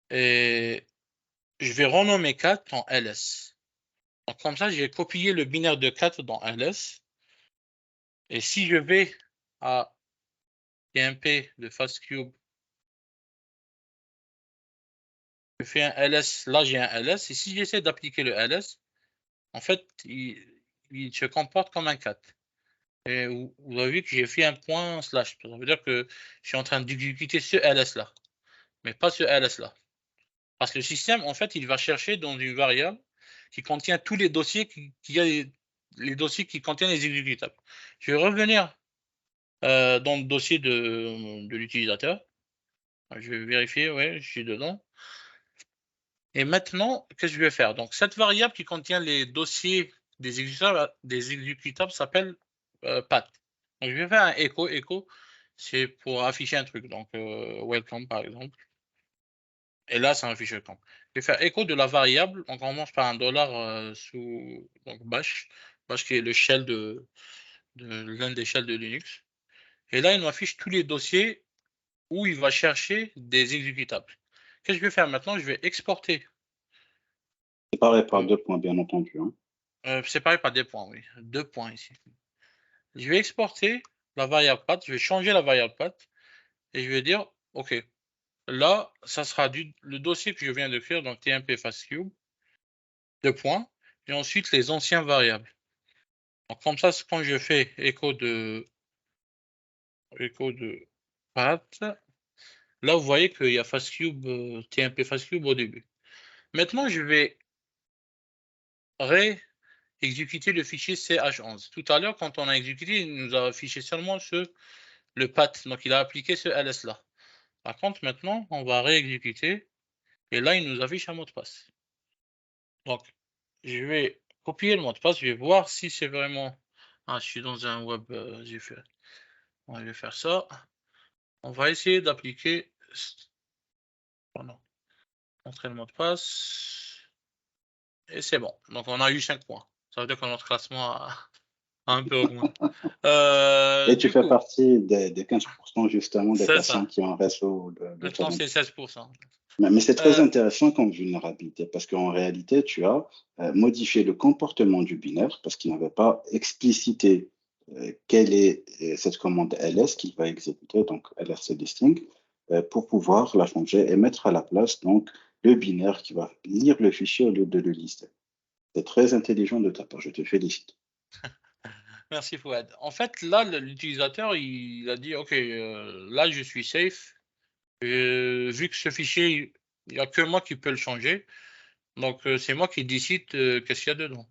Et je vais renommer cat en ls. Donc, comme ça, j'ai copié le binaire de cat dans ls. Et si je vais à tmp de fastcube, je fais un ls. Là, j'ai un ls. Et si j'essaie d'appliquer le ls, en fait, il se comporte comme un cat. Et vous avez vu que j'ai fait un point slash. Ça veut dire que je suis en train d'exécuter ce ls-là, mais pas ce ls-là. Parce que le système, en fait, il va chercher dans une variable qui contient tous les dossiers les dossiers qui contiennent les exécutables. Je vais revenir dans le dossier de l'utilisateur. Je vais vérifier, ouais, je suis dedans. Et maintenant, qu'est-ce que je vais faire? Donc, cette variable qui contient les dossiers des exécutables s'appelle path. Donc, je vais faire un echo. Echo, c'est pour afficher un truc. Donc, welcome, par exemple. Et là, ça affiche welcome. Je vais faire echo de la variable. Donc, on commence par un dollar sous donc bash. Bash qui est le shell l'un des shells de Linux. Et là, il m'affiche tous les dossiers où il va chercher des exécutables. Qu'est-ce que je vais faire maintenant? Je vais exporter Séparé par 2 points, bien entendu. Hein. Séparé par des points, oui. 2 points ici. Je vais exporter la variable path, je vais changer la variable path et je vais dire, OK, là, ça sera le dossier que je viens de créer, donc TMP FastCube, 2 points, et ensuite les anciens variables. Donc comme ça, quand je fais écho de path, là, vous voyez qu'il y a FastCube, TMP FastCube au début. Maintenant, je vais exécuter le fichier CH11. Tout à l'heure, quand on a exécuté, il nous a affiché seulement le path, donc il a appliqué ce ls là. Par contre, maintenant, on va réexécuter et là, il nous affiche un mot de passe. Donc, je vais copier le mot de passe, je vais voir si c'est vraiment... Ah, je suis dans un web, j'ai fait... On va faire ça. On va essayer d'appliquer... Oh non. Entrer le mot de passe. Et c'est bon. Donc, on a eu 5 points. Ça veut dire que notre classement a un peu augmenté. Et tu fais partie des 15% justement des personnes qui ont un réseau de Maintenant, c'est 16%. Mais c'est très intéressant comme vulnérabilité parce qu'en réalité, tu as modifié le comportement du binaire parce qu'il n'avait pas explicité quelle est cette commande ls qu'il va exécuter, donc lscdistinct, pour pouvoir la changer et mettre à la place donc le binaire qui va lire le fichier au lieu de le lister. C'est très intelligent de ta part, je te félicite. Merci Fouad. En fait, là, l'utilisateur, il a dit, OK, là, je suis safe. Vu que ce fichier, il n'y a que moi qui peux le changer. Donc, c'est moi qui décide qu'est-ce qu'il y a dedans.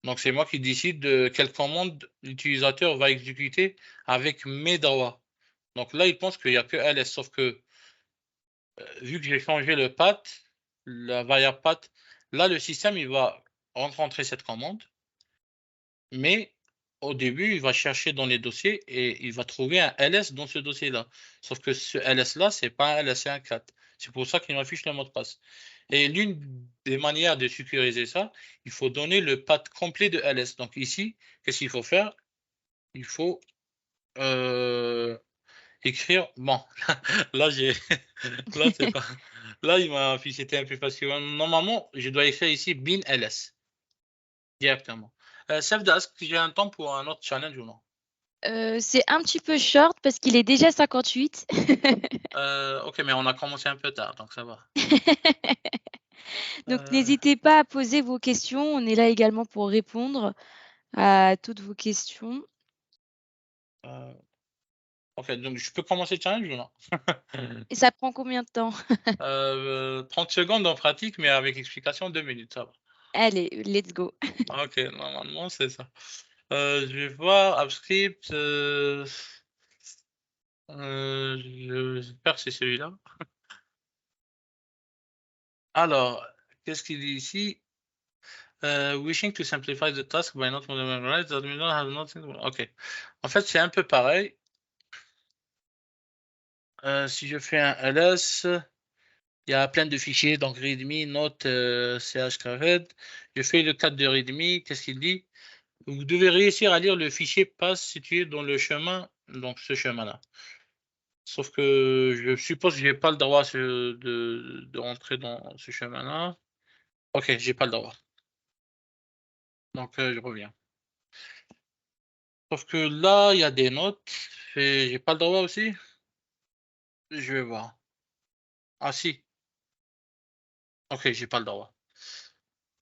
Donc, c'est moi qui décide de quelle commande l'utilisateur va exécuter avec mes droits. Donc là, il pense qu'il n'y a que ls, sauf que vu que j'ai changé le path, la variable path, là, le système, il va rentrer cette commande. Mais au début, il va chercher dans les dossiers et il va trouver un ls dans ce dossier-là. Sauf que ce ls-là, c'est pas un ls, c'est un cat. C'est pour ça qu'il m'affiche le mot de passe. Et l'une des manières de sécuriser ça, il faut donner le path complet de ls. Donc ici, qu'est-ce qu'il faut faire? Il faut écrire. Bon, là j'ai, là c'est pas, là il m'a affiché TMP parce que normalement je dois écrire ici bin ls directement. Sevda, est-ce que j'ai un temps pour un autre challenge ou non? C'est un petit peu short parce qu'il est déjà 58. OK, mais on a commencé un peu tard, donc ça va. Donc n'hésitez pas à poser vos questions. On est là également pour répondre à toutes vos questions. OK, donc je peux commencer le challenge ou non? Et ça prend combien de temps? 30 secondes en pratique, mais avec explication 2 minutes, ça va. Allez, let's go. OK, normalement c'est ça. Je vais voir AppScript, j'espère que c'est celui-là. Alors, qu'est-ce qu'il dit ici? Wishing to simplify the task by not memorize that we don't have nothing. OK. En fait, c'est un peu pareil. Si je fais un ls, il y a plein de fichiers, donc readme, note, chkred. Je fais le cadre de readme, qu'est-ce qu'il dit? Vous devez réussir à lire le fichier path situé dans le chemin, donc ce chemin-là. Sauf que je suppose que je n'ai pas le droit de rentrer dans ce chemin-là. OK, j'ai pas le droit. Donc je reviens. Sauf que là, il y a des notes et j'ai pas le droit aussi. Je vais voir. Ah si. OK, j'ai pas le droit.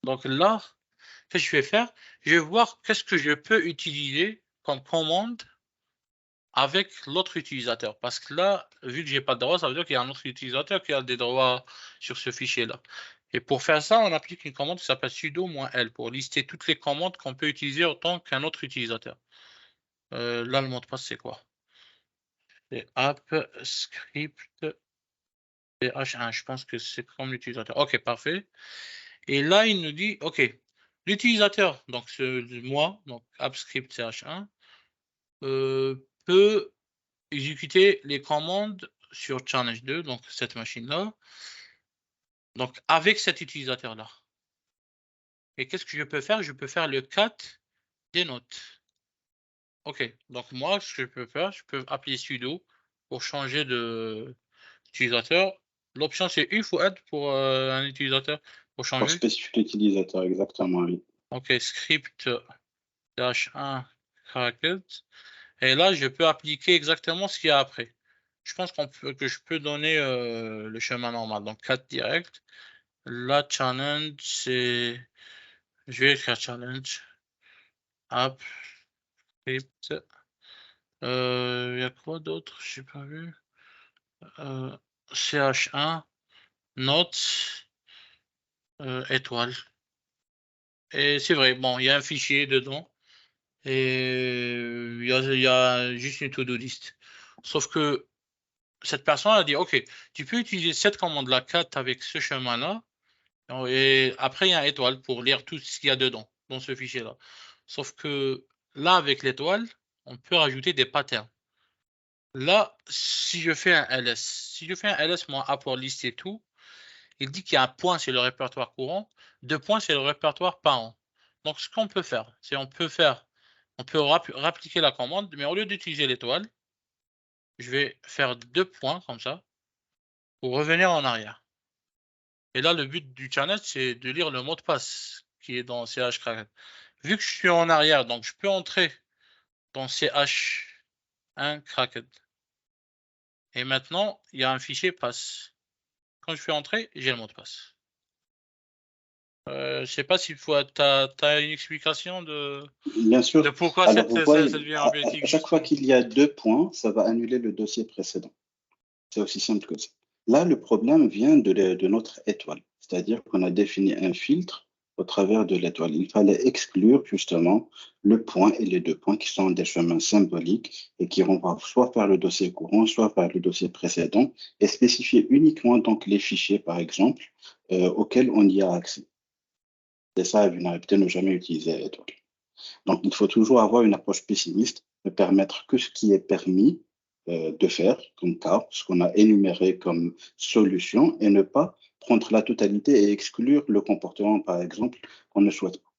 Donc là, qu'est-ce que je vais faire? Je vais voir qu'est-ce que je peux utiliser comme commande avec l'autre utilisateur. Parce que là, vu que j'ai pas de droit, ça veut dire qu'il y a un autre utilisateur qui a des droits sur ce fichier-là. Et pour faire ça, on applique une commande qui s'appelle sudo-l pour lister toutes les commandes qu'on peut utiliser autant qu'un autre utilisateur. Là, le mot de passe, c'est quoi? C'est app script ch1. Je pense que c'est comme l'utilisateur. OK, parfait. Et là, il nous dit, OK, l'utilisateur, donc moi, donc AppScript ch1, peut exécuter les commandes sur challenge 2, donc cette machine-là, donc avec cet utilisateur-là. Et qu'est-ce que je peux faire? Je peux faire le cat des notes. OK, donc moi, ce que je peux faire, je peux appeler sudo pour changer d'utilisateur. L'option, c'est UF ou add pour un utilisateur. Pour Pour changer. spécifier l'utilisateur, exactement, oui. Ok, script -1 cracket. Et là, je peux appliquer exactement ce qu'il y a après. Je pense que je peux donner le chemin normal. Donc 4 direct. Là, challenge, c'est. Je vais écrire challenge. App. Script. Il y a quoi d'autre? Je n'ai pas vu. ch1. Note. Étoile. Et c'est vrai, bon, il y a un fichier dedans. Et il y a juste une to-do list. Sauf que cette personne a dit, OK, tu peux utiliser cette commande-là 4 avec ce chemin-là. Et après, il y a une étoile pour lire tout ce qu'il y a dedans, dans ce fichier-là. Sauf que là, avec l'étoile, on peut rajouter des patterns. Là, si je fais un ls, moi, apport liste et tout, il dit qu'il y a un point, c'est le répertoire courant, 2 points, c'est le répertoire parent. Donc, ce qu'on peut faire, c'est on peut rappliquer la commande, mais au lieu d'utiliser l'étoile, je vais faire 2 points comme ça pour revenir en arrière. Et là, le but du challenge, c'est de lire le mot de passe qui est dans CH-Cracket. Vu que je suis en arrière, donc je peux entrer dans CH1 Cracket. Et maintenant, il y a un fichier passe. Quand je fais entrer, j'ai le mot de passe. Je sais pas si tu as une explication de Bien sûr. pourquoi Alors, cette vous voyez, vulnérabilité à chaque fois qu'il y a 2 points, ça va annuler le dossier précédent. C'est aussi simple que ça. Là, le problème vient de notre étoile. C'est-à-dire qu'on a défini un filtre au travers de l'étoile. Il fallait exclure justement le point et les 2 points qui sont des chemins symboliques et qui vont soit vers le dossier courant, soit vers le dossier précédent et spécifier uniquement donc les fichiers, par exemple, auxquels on y a accès. C'est ça la vulnérabilité, ne jamais utiliser l'étoile. Donc, il faut toujours avoir une approche pessimiste, ne permettre que ce qui est permis de faire comme cas, ce qu'on a énuméré comme solution, et ne pas prendre la totalité et exclure le comportement, par exemple, qu'on ne souhaite pas.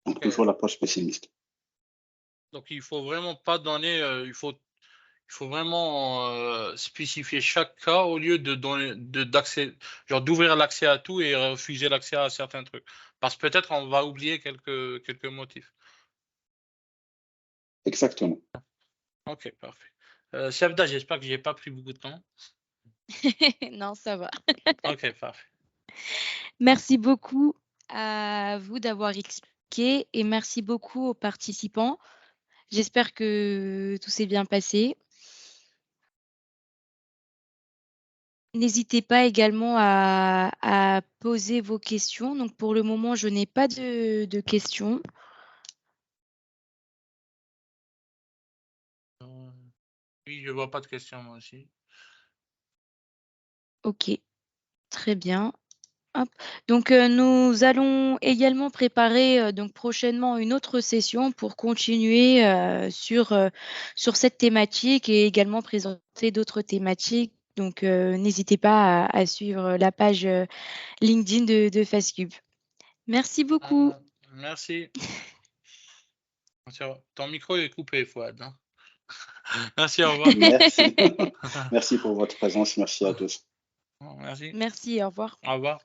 Donc, toujours l'approche pessimiste. Donc, il faut vraiment pas donner, il faut vraiment spécifier chaque cas au lieu de donner d'ouvrir l'accès à tout et refuser l'accès à certains trucs. Parce que peut-être on va oublier quelques motifs. Exactement. Ok, parfait. Sevda, j'espère que j'ai pas pris beaucoup de temps. Non, ça va. Ok, parfait. Merci beaucoup à vous d'avoir expliqué et merci beaucoup aux participants. J'espère que tout s'est bien passé. N'hésitez pas également à poser vos questions. Donc, pour le moment, je n'ai pas de questions. Oui, je vois pas de questions moi aussi. OK, très bien. Hop. Donc, nous allons également préparer, donc prochainement une autre session pour continuer, sur cette thématique et également présenter d'autres thématiques. Donc, n'hésitez pas à suivre la page, LinkedIn de FastCube. Merci beaucoup. Merci. Ton micro est coupé, Fouad. Hein. Merci, au revoir. Merci. Merci pour votre présence. Merci à tous. Merci. Merci, au revoir. Au revoir.